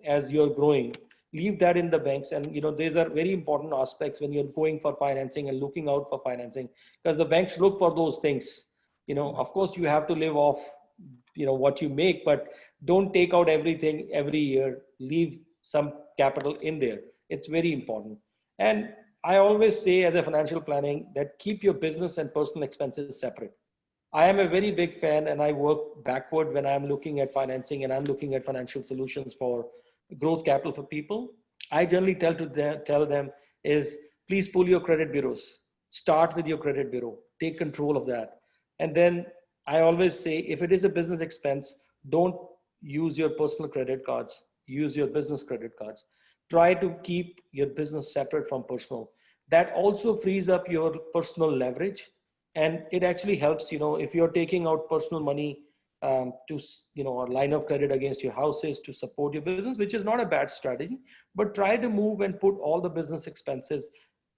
as you're growing. leave that in the banks. And these are very important aspects when you're going for financing and looking out for financing, because the banks look for those things. Of course you have to live off what you make, but don't take out everything every year. Leave some capital in there. It's very important. And I always say, as a financial planning, that keep your business and personal expenses separate. I am a very big fan, and I work backward when I'm looking at financing and I'm looking at financial solutions for growth capital for people. I generally tell them is, please pull your credit bureaus. Start with your credit bureau. Take control of that. And then I always say, if it is a business expense, don't use your personal credit cards. Use your business credit cards. Try to keep your business separate from personal. That also frees up your personal leverage, and it actually helps. If you're taking out personal money to a line of credit against your houses to support your business, which is not a bad strategy, but try to move and put all the business expenses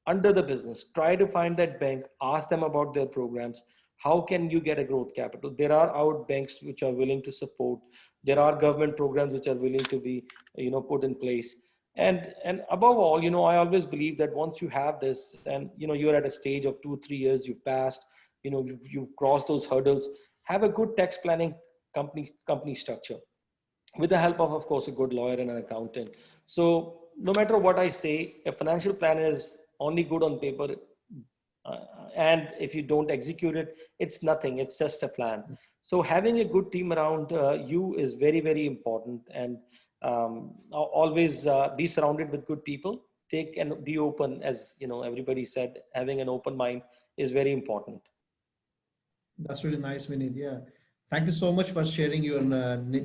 under the business. Try to find that bank, ask them about their programs. How can you get a growth capital? There are out banks which are willing to support. There are government programs which are willing to be put in place. And above all, I always believe that once you have this, and you're at a stage of 2-3 years, you've passed, you've crossed those hurdles, have a good tax planning company structure with the help of course, a good lawyer and an accountant. So no matter what I say, a financial plan is only good on paper. And if you don't execute it, it's nothing. It's just a plan. So having a good team around you is very, very important. And always be surrounded with good people. Take and be open, as everybody said, having an open mind is very important. That's really nice, Vineet. Yeah. Thank you so much for sharing your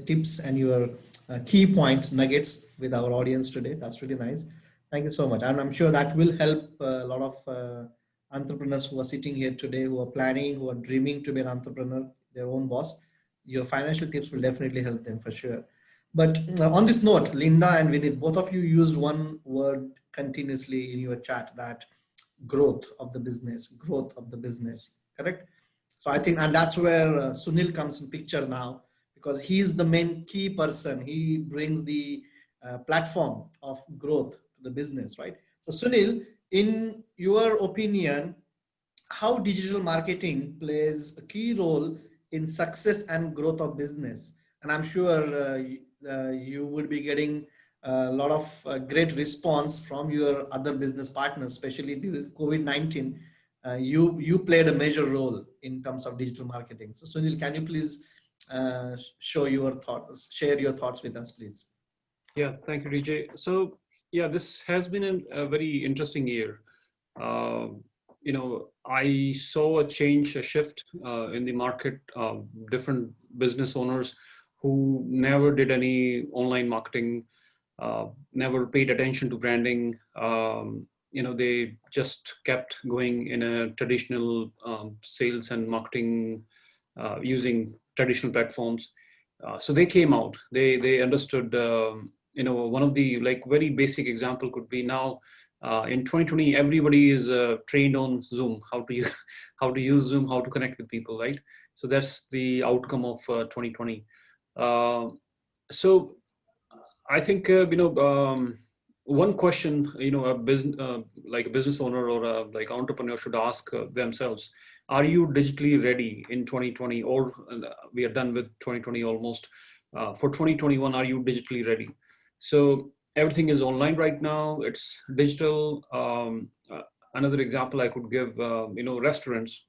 tips and your key points, nuggets with our audience today. That's really nice. Thank you so much. And I'm sure that will help a lot of entrepreneurs who are sitting here today, who are planning, who are dreaming to be an entrepreneur, their own boss. Your financial tips will definitely help them for sure. But on this note, Lynda and Vineet, both of you used one word continuously in your chat, that growth of the business, correct? So I think, and that's where Sunil comes in picture now, because he's the main key person. He brings the platform of growth to the business, right? So Sunil, in your opinion, how digital marketing plays a key role in success and growth of business? And I'm sure you would be getting a lot of great response from your other business partners, especially during COVID-19. You played a major role in terms of digital marketing. So Sunil, can you please share your thoughts with us, please? Yeah, thank you, DJ. So yeah, this has been a very interesting year. I saw a shift in the market. Different business owners who never did any online marketing, never paid attention to branding. They just kept going in a traditional sales and marketing using traditional platforms. So they came out. They understood. One of the very basic example could be now. In 2020, everybody is trained on Zoom, how to use Zoom, how to connect with people, right? So that's the outcome of 2020. So I think one question a business owner or a entrepreneur should ask themselves: are you digitally ready in 2020? Or we are done with 2020 almost. For 2021, are you digitally ready? So everything is online right now. It's digital. Another example I could give, restaurants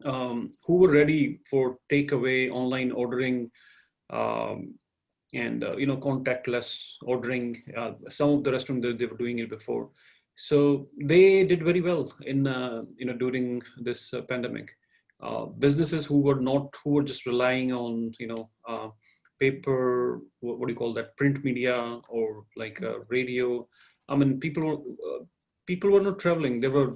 who were ready for takeaway, online ordering, and contactless ordering. Some of the restaurants, they were doing it before, so they did very well in during this pandemic. Businesses who were just relying on paper, what do you call that, print media, or radio. I mean, people were not traveling. They were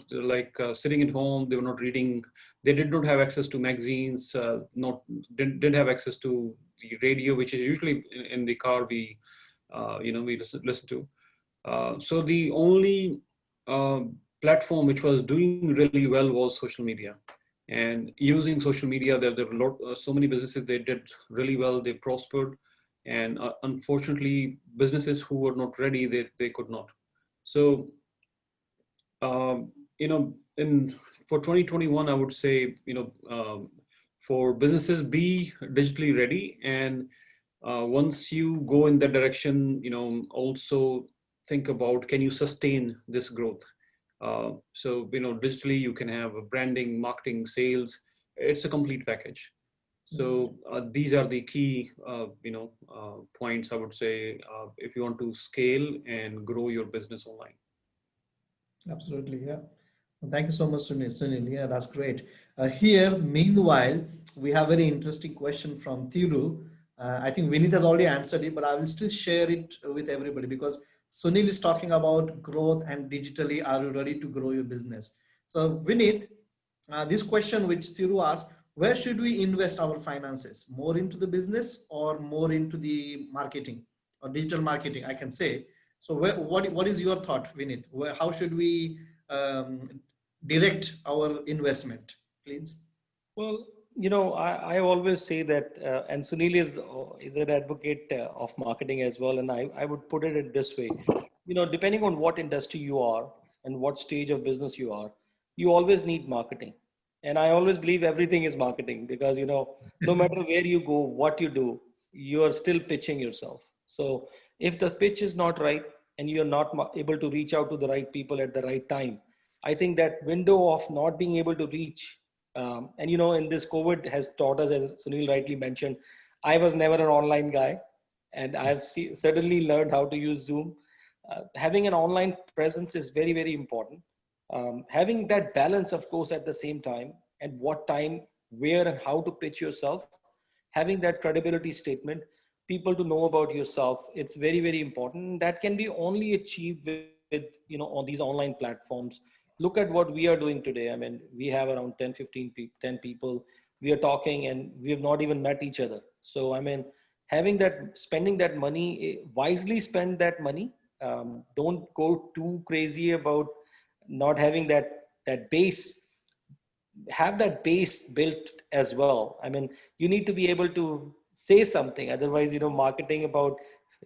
sitting at home. They were not reading. They did not have access to magazines. Didn't have access to the radio, which is usually in the car we listen to. So the only platform which was doing really well was social media. And using social media, there were so many businesses, they did really well, they prospered. And unfortunately, businesses who were not ready, they could not. So, you know, for 2021, I would say, for businesses, be digitally ready. And once you go in that direction, also think about, can you sustain this growth? So, digitally you can have a branding, marketing, sales. It's a complete package. So these are the key, points I would say, if you want to scale and grow your business online. Absolutely, yeah. Well, thank you so much, Sunil. Yeah, that's great. Here, meanwhile, we have a very interesting question from Thiru. I think Vineet has already answered it, but I will still share it with everybody because Sunil is talking about growth and digitally, are you ready to grow your business? So, Vineet, this question which Thiru asked, where should we invest our finances? More into the business or more into the marketing or digital marketing, I can say. So what is your thought, Vineet? How should we direct our investment, please? Well, I always say that, and Sunil is an advocate of marketing as well. And I would put it this way, depending on what industry you are and what stage of business you are, you always need marketing. And I always believe everything is marketing because, no matter where you go, what you do, you are still pitching yourself. So if the pitch is not right and you're not able to reach out to the right people at the right time, I think that window of not being able to reach, and in this COVID has taught us, as Sunil rightly mentioned, I was never an online guy, and I've suddenly learned how to use Zoom. Having an online presence is very, very important. Having that balance, of course, at the same time, and what time, where, and how to pitch yourself, having that credibility statement, people to know about yourself, it's very, very important. That can be only achieved with, on these online platforms. Look at what we are doing today. I mean, we have around 10, 15 people, 10 people. We are talking and we have not even met each other. So, I mean, having that, spending that money, wisely spend that money. Don't go too crazy about not having that base. Have that base built as well. I mean, you need to be able to say something. Otherwise, marketing about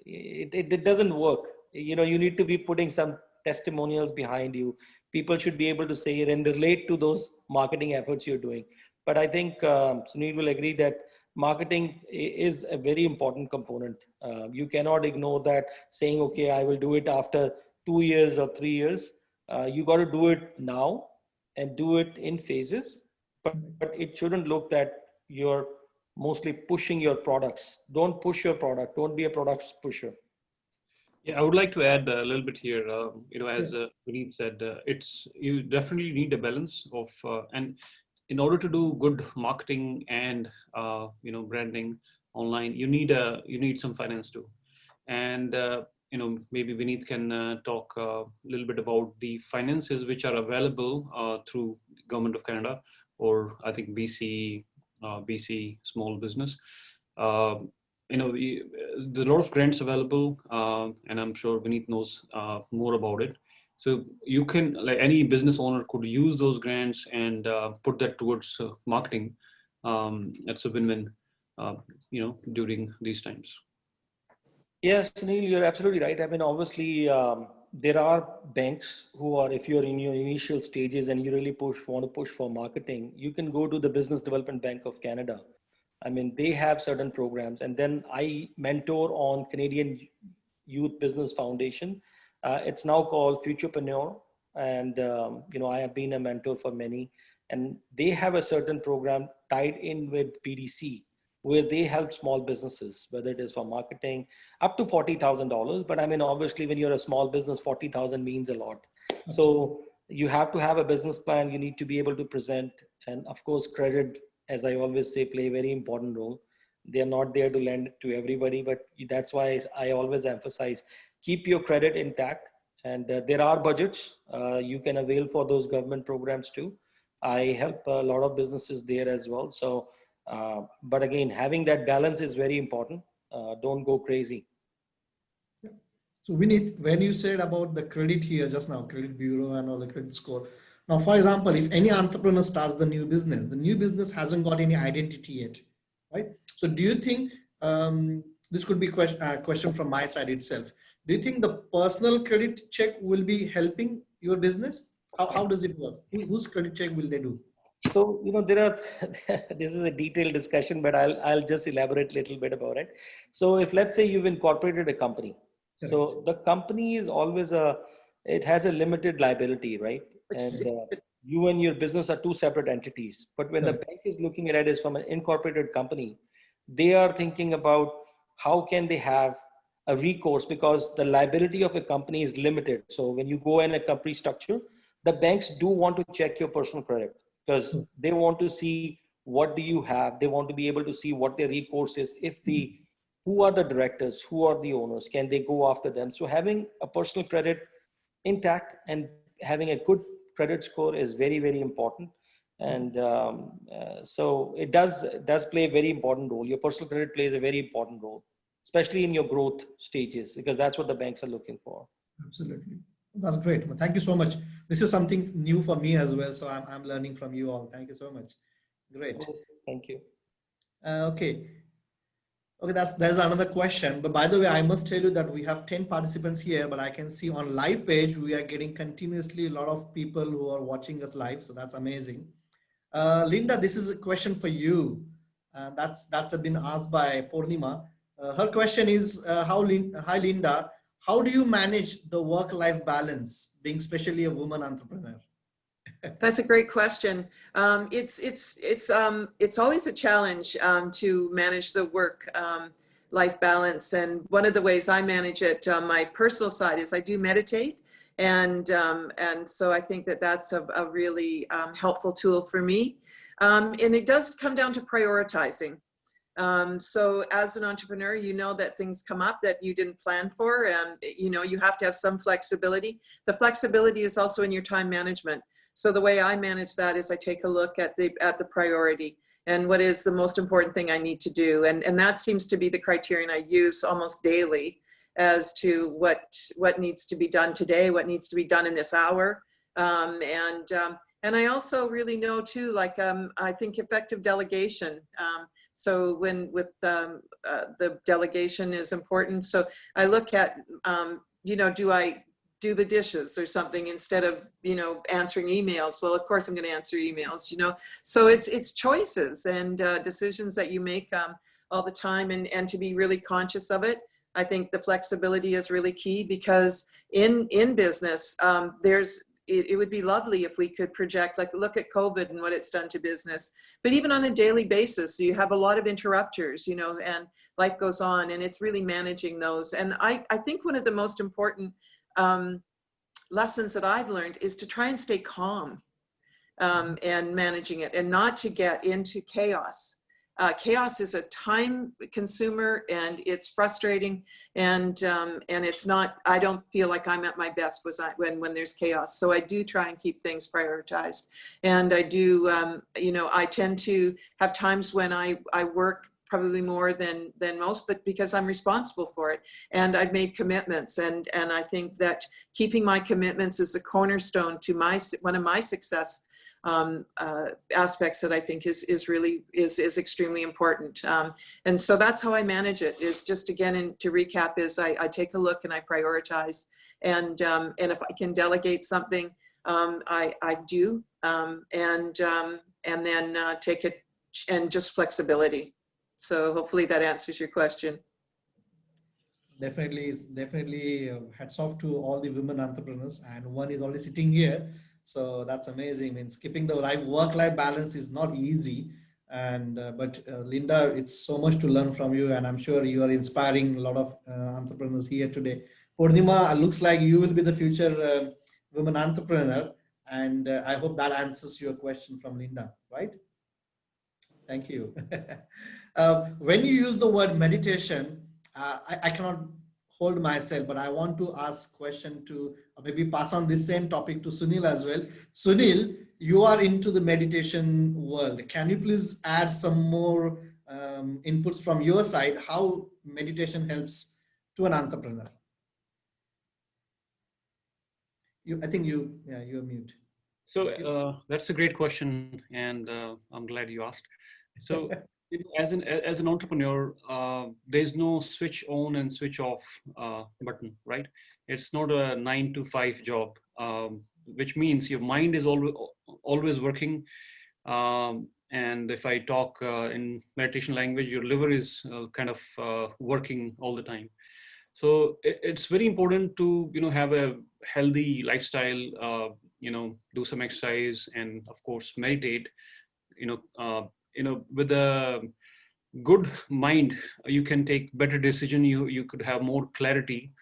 it doesn't work. You need to be putting some testimonials behind you. People should be able to say it and relate to those marketing efforts you're doing. But I think Sunil will agree that marketing is a very important component. You cannot ignore that, saying, okay, I will do it after 2 years or 3 years. You got to do it now and do it in phases, but it shouldn't look that you're mostly pushing your products. Don't push your product. Don't be a product pusher. Yeah, I would like to add a little bit here. As Yeah. Vineet said, you definitely need a balance of, and in order to do good marketing and branding online, you need some finance too. And maybe Vineet can talk a little bit about the finances which are available through the Government of Canada, or I think BC Small Business. There's a lot of grants available, and I'm sure Vineet knows more about it. So you can, like any business owner, could use those grants and put that towards marketing. It's a win-win, during these times. Yes, Sunil, you're absolutely right. I mean, obviously, there are banks who are, if you're in your initial stages and you really want to push for marketing, you can go to the Business Development Bank of Canada. I mean, they have certain programs. And then I mentor on Canadian Youth Business Foundation. It's now called Futurepreneur. And, I have been a mentor for many. And they have a certain program tied in with PDC, where they help small businesses, whether it is for marketing, up to $40,000. But I mean, obviously, when you're a small business, 40,000 means a lot. So you have to have a business plan. You need to be able to present. And of course, credit, as I always say, play a very important role. They are not there to lend to everybody, but that's why I always emphasize, keep your credit intact. And there are budgets you can avail for those government programs too. I help a lot of businesses there as well. So, but again, having that balance is very important. Don't go crazy. So Vineet, when you said about the credit here just now, credit bureau and all the credit score. Now, for example, if any entrepreneur starts the new business hasn't got any identity yet, right? So do you think this could be question from my side itself. Do you think the personal credit check will be helping your business? How does it work? Whose credit check will they do? So, there are, this is a detailed discussion, but I'll just elaborate a little bit about it. So if, let's say, you've incorporated a company, Correct. so the company is always it has a limited liability, right? And you and your business are two separate entities. But when the Correct. bank is looking at it as from an incorporated company, they are thinking about how can they have a recourse, because the liability of a company is limited. So when you go in a company structure, the banks do want to check your personal credit, because they want to see what do you have. They want to be able to see what their recourse is. Who are the directors, who are the owners, can they go after them? So having a personal credit intact and having a good credit score is very, very important. And so it does play a very important role. Your personal credit plays a very important role, especially in your growth stages, because that's what the banks are looking for. Absolutely. That's great. Well, thank you so much. This is something new for me as well. So I'm learning from you all. Thank you so much. Great. Thank you. Okay. Okay, there's another question. But by the way, I must tell you that we have 10 participants here, but I can see on live page, we are getting continuously a lot of people who are watching us live. So that's amazing. Lynda, this is a question for you. That's been asked by Purnima. Her question is, hi Lynda, how do you manage the work-life balance, being especially a woman entrepreneur? That's a great question. It's always a challenge to manage the work life balance. And one of the ways I manage it on my personal side is I do meditate. And so I think that that's a really helpful tool for me. And it does come down to prioritizing. So as an entrepreneur, you know that things come up that you didn't plan for, and you have to have some flexibility. The flexibility is also in your time management. So the way I manage that is I take a look at the priority and what is the most important thing I need to do. And that seems to be the criterion I use almost daily as to what needs to be done today, what needs to be done in this hour. And I also really know too, like I think effective delegation. So the delegation is important. So I look at, do I do the dishes or something instead of, answering emails? Well, of course I'm going to answer emails, So it's choices and decisions that you make all the time, and to be really conscious of it. I think the flexibility is really key, because in business, it would be lovely if we could project, like look at COVID and what it's done to business, but even on a daily basis, you have a lot of interrupters, and life goes on, and it's really managing those. And I think one of the most important lessons that I've learned is to try and stay calm and managing it, and not to get into chaos. Chaos is a time consumer, and it's frustrating, and it's not, I don't feel like I'm at my best when there's chaos. So I do try and keep things prioritized. And I do, I tend to have times when I work probably more than most, but because I'm responsible for it, and I've made commitments, and I think that keeping my commitments is a cornerstone to one of my success aspects that I think is really extremely important. And so that's how I manage it, is just, again, and to recap, is I take a look and I prioritize, and if I can delegate something, I do, and then take it, and just flexibility. So hopefully that answers your question. Definitely, it's definitely hats off to all the women entrepreneurs, and one is already sitting here. So that's amazing. I mean, skipping the work-life balance is not easy. And but Lynda, it's so much to learn from you, and I'm sure you are inspiring a lot of entrepreneurs here today. Purnima, looks like you will be the future women entrepreneur, and I hope that answers your question from Lynda, right? Thank you. When you use the word meditation, I cannot hold myself, but I want to ask question to maybe pass on this same topic to Sunil as well. Sunil, you are into the meditation world. Can you please add some more inputs from your side, how meditation helps to an entrepreneur? I think you're mute. So that's a great question, and I'm glad you asked. So as an entrepreneur, there's no switch on and switch off button, right? It's not a 9 to 5 job, which means your mind is always working. And if I talk in meditation language, your liver is kind of working all the time. So it's very important to have a healthy lifestyle. Do some exercise, and of course meditate. With a good mind, you can take better decision. You could have more clarity,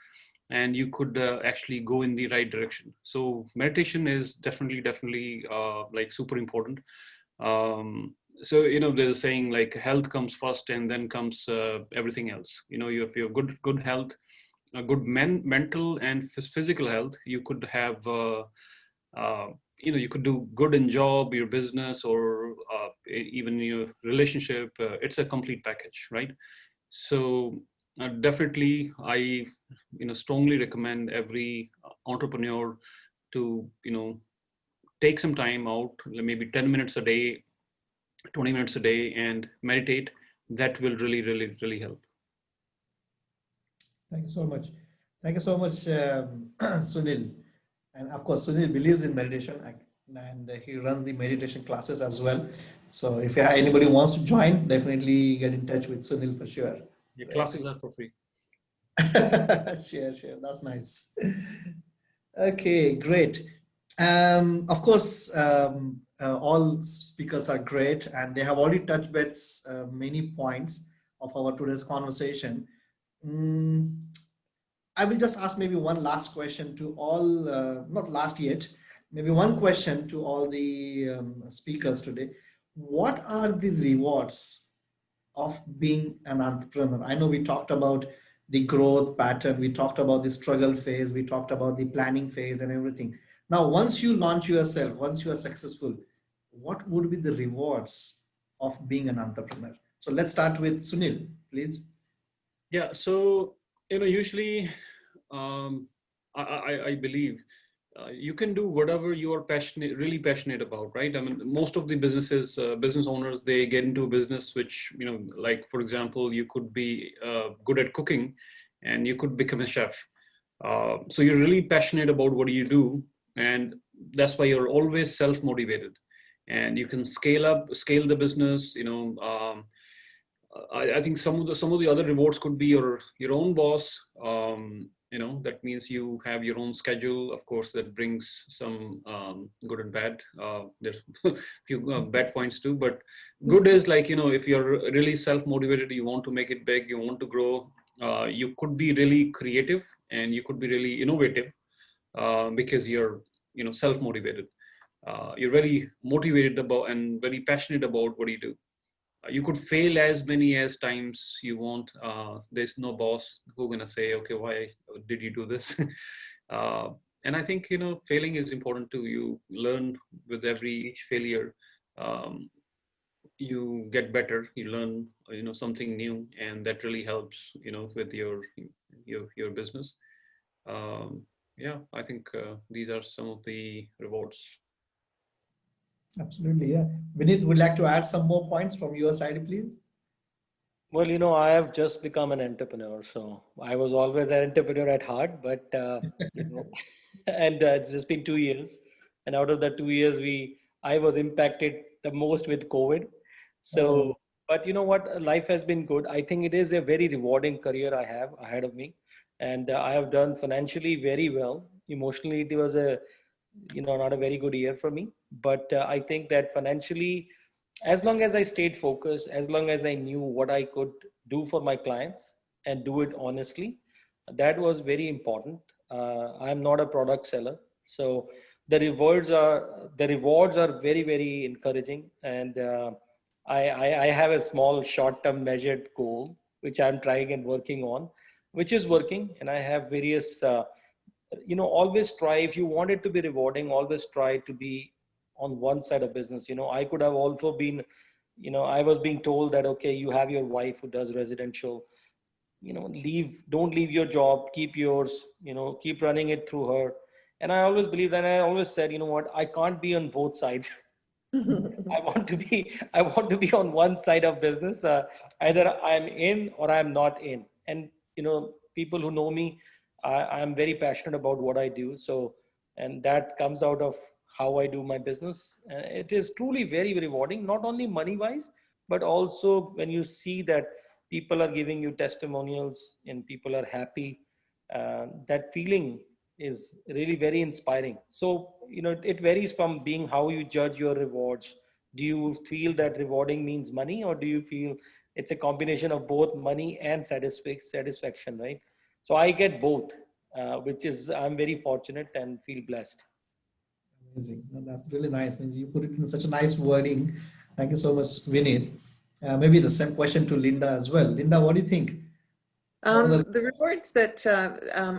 and you could actually go in the right direction. So meditation is definitely like super important. So there's a saying like health comes first, and then comes everything else. You have your good health, a good mental and physical health. You could have uh, you could do good in job, your business, or even your relationship. It's a complete package, right? So definitely I strongly recommend every entrepreneur to take some time out, maybe 10 minutes a day, 20 minutes a day, and meditate. That will really help. Thank you so much. Thank you so much, Sunil. And of course, Sunil believes in meditation, and he runs the meditation classes as well. So if anybody wants to join, definitely get in touch with Sunil for sure. Your Right? classes are for free. Sure. That's nice. Okay, great. Of course, all speakers are great, and they have already touched base many points of our today's conversation. Mm, I will just ask maybe one last question to all, not last yet, maybe one question to all the speakers today. What are the rewards of being an entrepreneur? I know we talked about the growth pattern, we talked about the struggle phase, we talked about the planning phase and everything. Now, once you launch yourself, once you are successful, what would be the rewards of being an entrepreneur? So let's start with Sunil, please. Yeah. So usually, I believe you can do whatever you are really passionate about, right? I mean, most of the business owners, they get into a business which, like for example, you could be good at cooking, and you could become a chef. So you're really passionate about what you do, and that's why you're always self-motivated, and you can scale the business. I think some of the other rewards could be your own boss. That means you have your own schedule. Of course, that brings some good and bad. There's a few bad points too, but good is like if you're really self-motivated, you want to make it big, you want to grow. You could be really creative, and you could be really innovative because you're self-motivated. You're very motivated about and very passionate about what you do. You could fail as many as times you want. There's no boss who gonna say, okay, why did you do this? uh, and I think failing is important too. You learn with every each failure. Um, you get better. You learn something new, and that really helps with your business. Um, yeah, I think these are some of the rewards. Absolutely, yeah. Vineet, would like to add some more points from your side, please? Well, I have just become an entrepreneur, so I was always an entrepreneur at heart, but and it's just been 2 years, and out of the 2 years, I was impacted the most with COVID. So, Oh, but you know what, life has been good. I think it is a very rewarding career I have ahead of me, and I have done financially very well. Emotionally, it was a not a very good year for me, but I think that financially, as long as I stayed focused, as long as I knew what I could do for my clients and do it honestly, that was very important. I'm not a product seller, so the rewards are very encouraging, and I have a small short-term measured goal which I'm trying and working on, which is working, and I have various always try, if you want it to be rewarding, always try to be on one side of business. I could have also been, I was being told that, okay, you have your wife who does residential, don't leave your job, keep yours, keep running it through her. And I always believed, and I always said, you know what, I can't be on both sides. I want to be on one side of business. Either I'm in or I'm not in. And people who know me, I'm very passionate about what I do. So, and that comes out of how I do my business. It is truly very, very rewarding, not only money wise, but also when you see that people are giving you testimonials and people are happy. That feeling is really very inspiring. So, it varies from being how you judge your rewards. Do you feel that rewarding means money, or do you feel it's a combination of both money and satisfaction, right? So I get both, which is, I'm very fortunate and feel blessed. Amazing. No, that's really nice. Means you put it in such a nice wording. Thank you so much, Vineet. Maybe the same question to Lynda as well. Lynda, what do you think? What are the The rewards that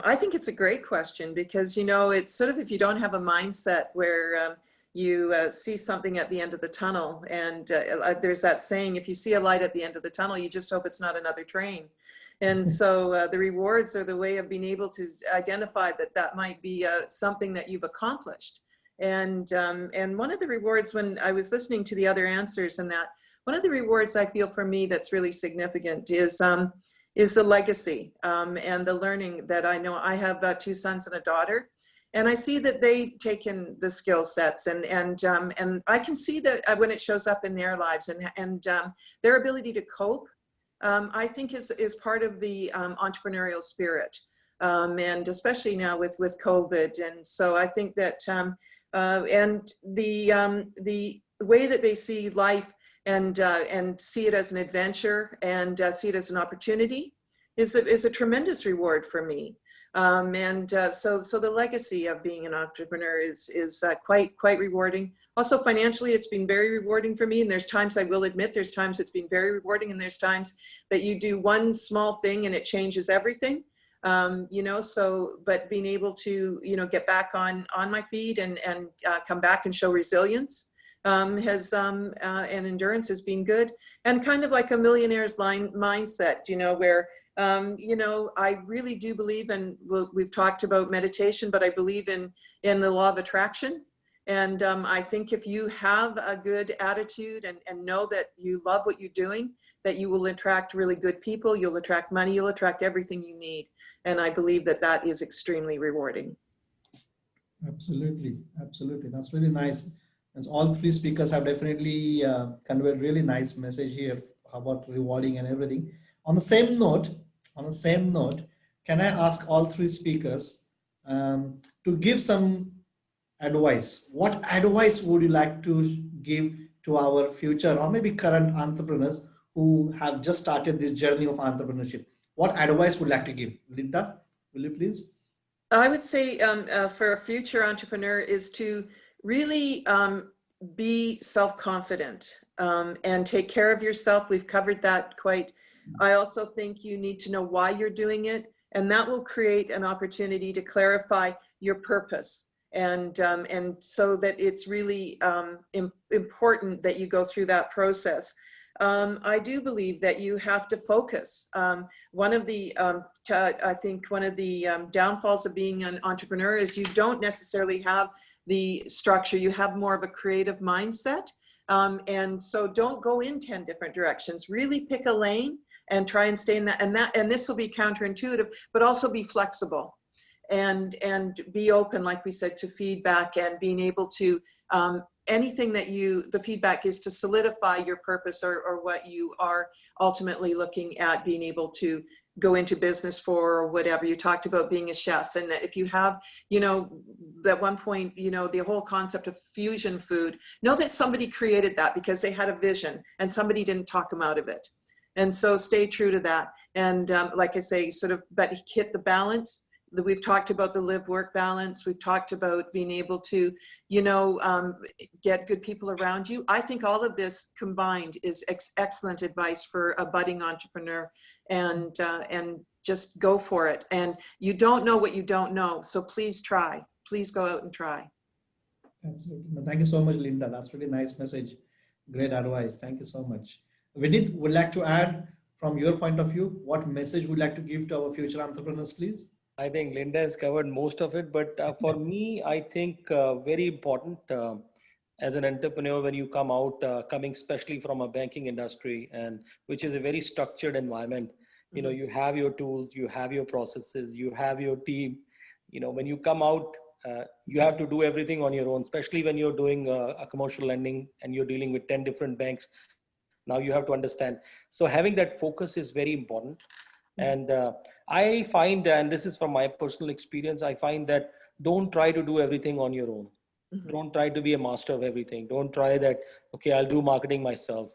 I think it's a great question because, it's sort of if you don't have a mindset where you see something at the end of the tunnel, and there's that saying, if you see a light at the end of the tunnel, you just hope it's not another train. And so the rewards are the way of being able to identify that that might be something that you've accomplished. And one of the rewards, when I was listening to the other answers and that, one of the rewards I feel for me that's really significant is the legacy and the learning that I know. I have 2 sons and a daughter, and I see that they've taken the skill sets and I can see that when it shows up in their lives and their ability to cope, I think is part of the entrepreneurial spirit, and especially now with COVID. And so I think that and the way that they see life and see it as an adventure and see it as an opportunity is a tremendous reward for me. So the legacy of being an entrepreneur is quite rewarding. Also financially, it's been very rewarding for me. And there's times, I will admit, there's times it's been very rewarding, and there's times that you do one small thing and it changes everything. But being able to, get back on my feet and come back and show resilience and endurance has been good. And kind of like a millionaire's mindset, where I really do believe in, we've talked about meditation, but I believe in the law of attraction. And I think if you have a good attitude and know that you love what you're doing, that you will attract really good people, you'll attract money, you'll attract everything you need. And I believe that that is extremely rewarding. Absolutely, absolutely. That's really nice. As all 3 speakers have definitely conveyed really nice message here about rewarding and everything. On the same note, can I ask all 3 speakers to give some advice? What advice would you like to give to our future or maybe current entrepreneurs who have just started this journey of entrepreneurship? What advice would you like to give? Lynda, will you please? I would say for a future entrepreneur is to really be self-confident and take care of yourself. We've covered that quite. I also think you need to know why you're doing it, and that will create an opportunity to clarify your purpose. And so that it's really important that you go through that process. I do believe that you have to focus. One of the, I think one of the downfalls of being an entrepreneur is you don't necessarily have the structure. You have more of a creative mindset. And so don't go in 10 different directions. Really pick a lane and try and stay in that. And this will be counterintuitive, but also be flexible. And be open, like we said, to feedback and being able to, anything that the feedback is to solidify your purpose or what you are ultimately looking at being able to go into business for or whatever. You talked about being a chef, and that if you have, at one point, the whole concept of fusion food, know that somebody created that because they had a vision and somebody didn't talk them out of it. And so stay true to that. And like I say, but hit the balance. We've talked about the live-work balance. We've talked about being able to, get good people around you. I think all of this combined is excellent advice for a budding entrepreneur, and just go for it. And you don't know what you don't know, so please try. Please go out and try. Absolutely. No, thank you so much, Lynda. That's really nice message. Great advice. Thank you so much. Vineet, would like to add from your point of view, what message would you like to give to our future entrepreneurs, please? I think Lynda has covered most of it, but for me, I think very important. as an entrepreneur when you come out, coming especially from a banking industry, and which is a very structured environment. You know, you have your tools, you have your processes, you have your team. You know, when you come out, you have to do everything on your own, especially when you're doing a commercial lending and you're dealing with 10 different banks. Now you have to understand. So having that focus is very important. And I find, and this is from my personal experience, I find that don't try to do everything on your own. Don't try to be a master of everything. Don't try that, okay, I'll do marketing myself.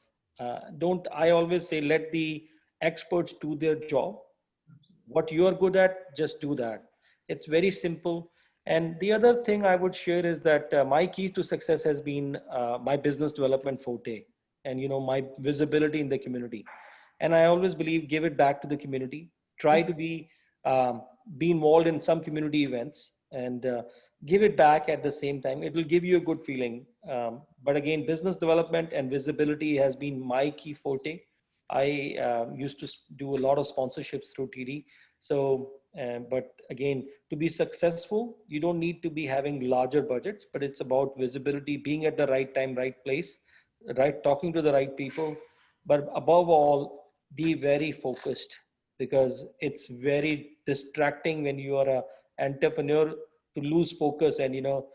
Don't, I always say, let the experts do their job. What you are good at, just do that. It's very simple. And the other thing I would share is that my key to success has been my business development forte, and you know, my visibility in the community. And I always believe, give it back to the community. Try to um, be involved in some community events, and give it back at the same time. It will give you a good feeling. But again, business development and visibility has been my key forte. I used to do a lot of sponsorships through TD. So, but again, to be successful, you don't need to be having larger budgets, but it's about visibility, being at the right time, right place, right, talking to the right people. But above all, be very focused, because it's very distracting when you are a entrepreneur to lose focus. And you know,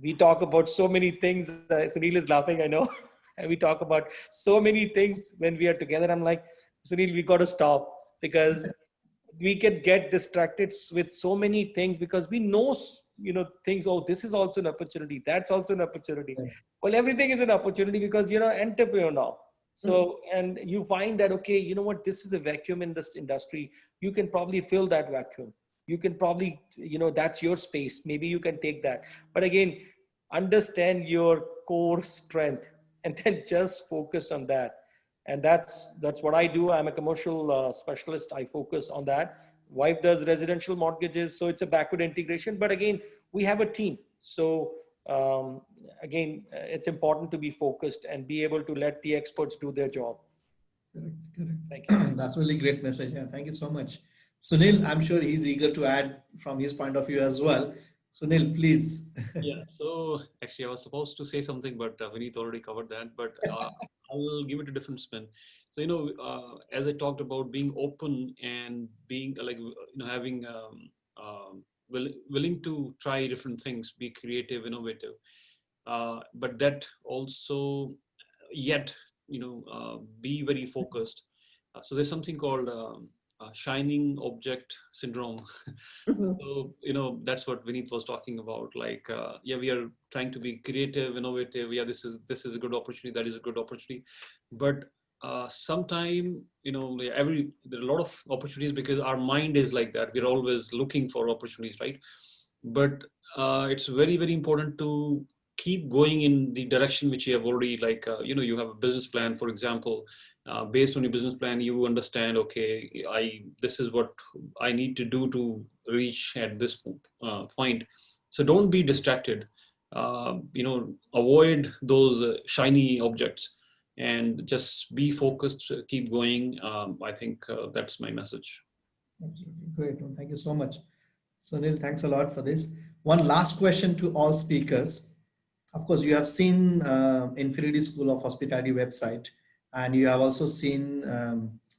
we talk about so many things. Sunil is laughing, I know. And we talk about so many things when we are together. I'm like, Sunil, we got to stop, because we can get distracted with so many things, because we know, you know, things. Oh, this is also an opportunity. That's also an opportunity. Well, everything is an opportunity, because you're an entrepreneur now. So, and you find that, okay, you know what, this is a vacuum in this industry. You can probably fill that vacuum. You can probably, you know, that's your space. Maybe you can take that. But again, understand your core strength and then just focus on that. And that's what I do. I'm a commercial specialist. I focus on that. Wife does residential mortgages, so it's a backward integration. But again, we have a team. So again, it's important to be focused and be able to let the experts do their job. Correct, correct. Thank you. That's really great message. Yeah, thank you so much. Sunil, I'm sure he's eager to add from his point of view as well. Sunil, please. Yeah, so actually I was supposed to say something, but Vineet already covered that, but I'll give it a different spin. So, you know, as I talked about being open and being like, you know, having, willing to try different things, be creative, innovative, but that also yet, you know, be very focused. So there's something called shining object syndrome. So, you know, that's what Vineet was talking about. Like, yeah, we are trying to be creative, innovative. Yeah, this is a good opportunity. That is a good opportunity. But sometime, you know, there are a lot of opportunities, because our mind is like that. We're always looking for opportunities, right? But it's very, very important to keep going in the direction which you have already, like, you know, you have a business plan, for example. Based on your business plan, you understand, okay, this is what I need to do to reach at this point. So don't be distracted. You know, avoid those shiny objects and just be focused, keep going. I think that's my message. Absolutely great. Well, thank you so much. Sunil, thanks a lot for this. One last question to all speakers. Of course, you have seen Infinity School of Hospitality website, and you have also seen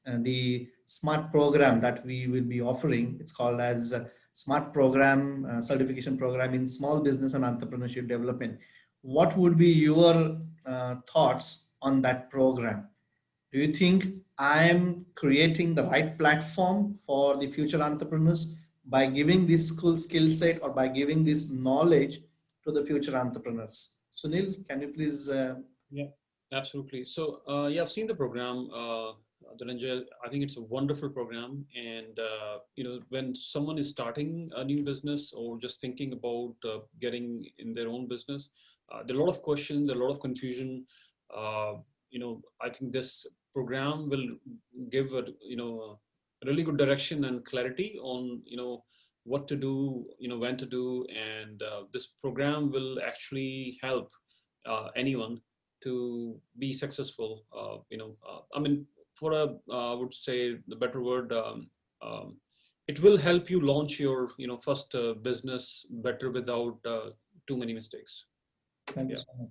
the smart program that we will be offering. It's called as Smart Program Certification Program in Small Business and Entrepreneurship Development. What would be your thoughts on that program? Do you think I'm creating the right platform for the future entrepreneurs by giving this skill set, or by giving this knowledge to the future entrepreneurs? Sunil, can you please? Yeah, absolutely. So yeah, I've seen the program, Dhananjay. I think it's a wonderful program. And you know, when someone is starting a new business or just thinking about getting in their own business, there are a lot of questions, there are a lot of confusion. You know, I think this program will give a, you know, a really good direction and clarity on, you know, what to do, you know, when to do. And this program will actually help anyone to be successful. You know, I mean, for a, I would say the better word, um, it will help you launch your, you know, first business better without too many mistakes. Thank you Yeah. so much.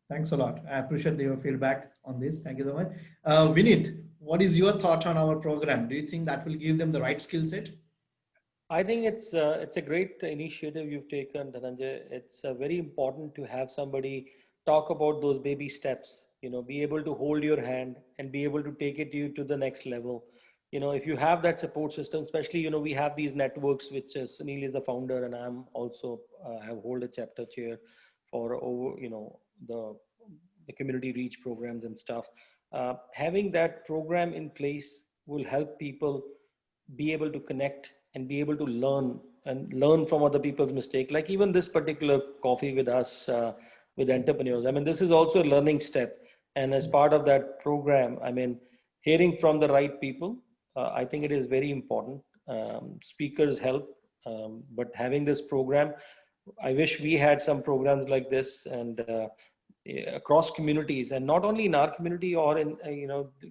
Thanks a lot. I appreciate your feedback on this. Thank you so much. Vineet, what is your thought on our program? Do you think that will give them the right skill set? I think it's a great initiative you've taken, Dhananjay. It's very important to have somebody talk about those baby steps. Be able to hold your hand and be able to take it you to the next level. If you have that support system, especially we have these networks, which Sunil is the founder, and I'm also have hold a chapter chair for over the community reach programs and stuff. Having that program in place will help people be able to connect and be able to learn from other people's mistake, like even this particular coffee with us, with entrepreneurs. I mean, this is also a learning step, and as part of that program, I mean, hearing from the right people, I think it is very important. Speakers help, but having this program, I wish we had some programs like this, and across communities, and not only in our community or in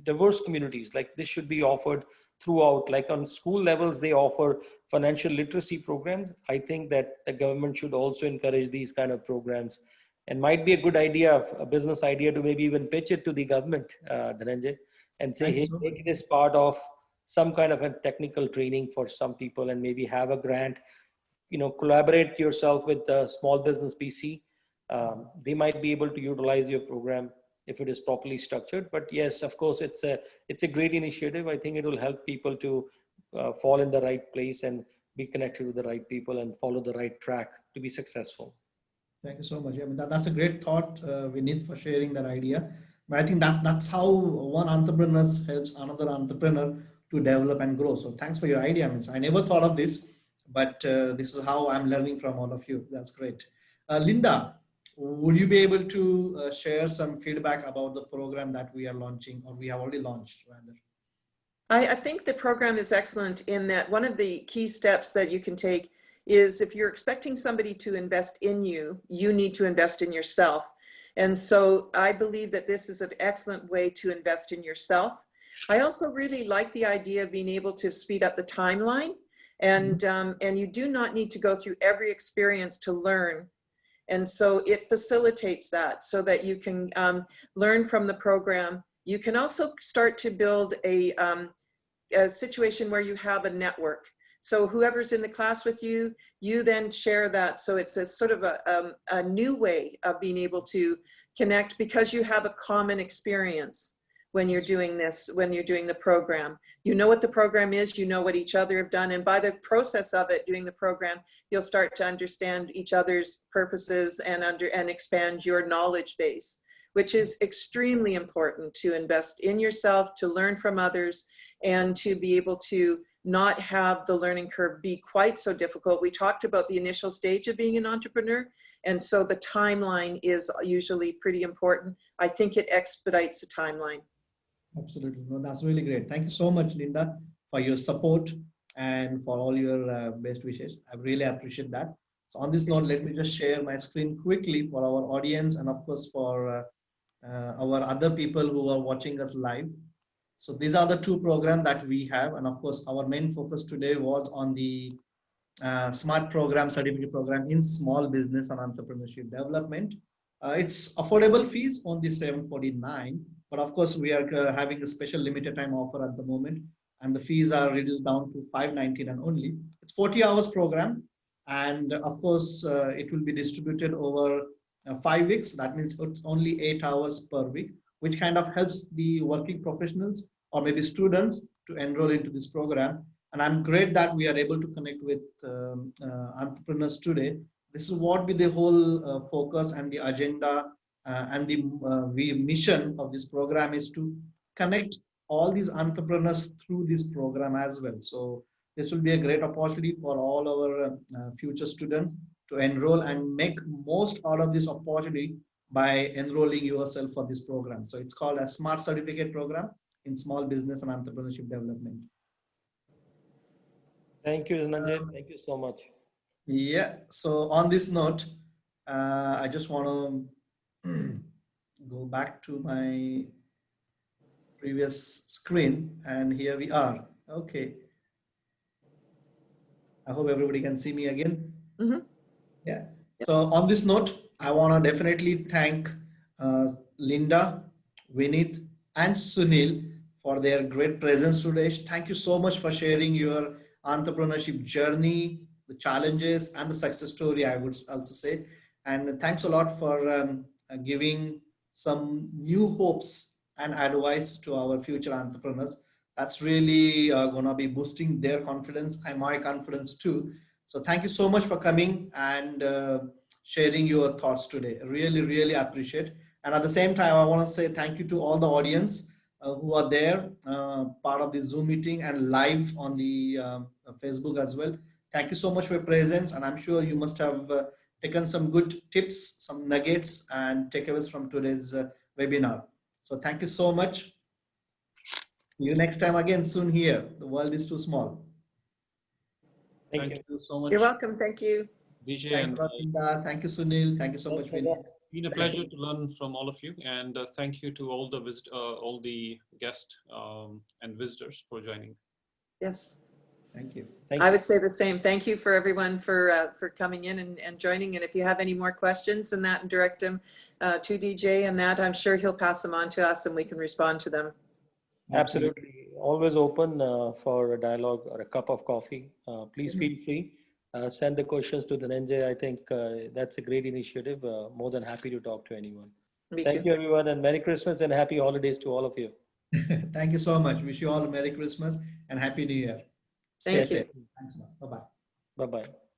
diverse communities. Like, this should be offered throughout. Like on school levels, they offer financial literacy programs. I think that the government should also encourage these kind of programs, and might be a good idea, a business idea, to maybe even pitch it to the government, Dhananjay, and say, Thank you hey, so much. make this part of some kind of a technical training for some people, and maybe have a grant. Collaborate yourself with the small business PC. They might be able to utilize your program if it is properly structured. But yes, of course, it's a great initiative. I think it will help people to fall in the right place and be connected with the right people and follow the right track to be successful. Thank you so much. I mean, that's a great thought, Vineet, for sharing that idea. But I think that's how one entrepreneur helps another entrepreneur to develop and grow. So thanks for your idea. I mean, I never thought of this, but this is how I'm learning from all of you. That's great. Lynda, would you be able to share some feedback about the program that we are launching, or we have already launched, rather? I think the program is excellent in that one of the key steps that you can take is, if you're expecting somebody to invest in you, you need to invest in yourself. And so I believe that this is an excellent way to invest in yourself. I also really like the idea of being able to speed up the timeline, and you do not need to go through every experience to learn. And so it facilitates that, so that you can learn from the program. You can also start to build a situation where you have a network. So whoever's in the class with you, you then share that. So it's a sort of a new way of being able to connect, because you have a common experience when you're doing this, when you're doing the program. You know what the program is, you know what each other have done, and by the process of it, doing the program, you'll start to understand each other's purposes and expand your knowledge base, which is extremely important, to invest in yourself, to learn from others, and to be able to not have the learning curve be quite so difficult. We talked about the initial stage of being an entrepreneur, and so the timeline is usually pretty important. I think it expedites the timeline. Absolutely. No, that's really great. Thank you so much, Lynda, for your support and for all your best wishes. I really appreciate that. So on this note, let me just share my screen quickly for our audience, and of course for our other people who are watching us live. So these are the two programs that we have. And of course, our main focus today was on the Smart Program Certificate Program in Small Business and Entrepreneurship Development. It's affordable fees, only $749, but of course we are having a special limited time offer at the moment, and the fees are reduced down to $599 only. It's 40 hours program, and of course it will be distributed over 5 weeks. That means it's only 8 hours per week, which kind of helps the working professionals or maybe students to enroll into this program. And I'm great that we are able to connect with entrepreneurs today. This is what be the whole focus and the agenda and the mission of this program is to connect all these entrepreneurs through this program as well. So this will be a great opportunity for all our future students to enroll and make most out of this opportunity by enrolling yourself for this program. So it's called a Smart Certificate Program in Small Business and Entrepreneurship Development. Thank you, Dhananjay. Thank you so much. Yeah. So on this note, I just want to go back to my previous screen, and here we are. Okay. I hope everybody can see me again. Mm-hmm. Yeah. So on this note, I want to definitely thank Lynda, Vineet, and Sunil for their great presence today. Thank you so much for sharing your entrepreneurship journey, the challenges, and the success story, I would also say. And thanks a lot for giving some new hopes and advice to our future entrepreneurs. That's really going to be boosting their confidence and my confidence too. So thank you so much for coming and sharing your thoughts today. Really, really appreciate. And at the same time, I want to say thank you to all the audience who are there, part of the Zoom meeting and live on the Facebook as well. Thank you so much for your presence. And I'm sure you must have taken some good tips, some nuggets and takeaways from today's webinar. So thank you so much. See you next time again soon here. The world is too small. Thank you. you so much, You're welcome. Thank you. DJ. Thanks And a lot, Lynda. Thank you, Sunil. Thank you so much, Vineet. it's been a pleasure to learn from all of you. And thank you to all the guests and visitors for joining. Yes. Thank you. Thank I you. would say the same. Thank you for everyone for coming in and joining. And if you have any more questions and that, and direct them to DJ and that, I'm sure he'll pass them on to us and we can respond to them. Absolutely. Always open for a dialogue or a cup of coffee. Please feel free. Send the questions to Dhananjay. I think that's a great initiative. More than happy to talk to anyone. Me Thank too. you, everyone, and Merry Christmas and Happy Holidays to all of you. Thank you so much. Wish you all a Merry Christmas and Happy New Year. Stay Thank you. safe. Thanks a lot. Bye-bye. Bye-bye.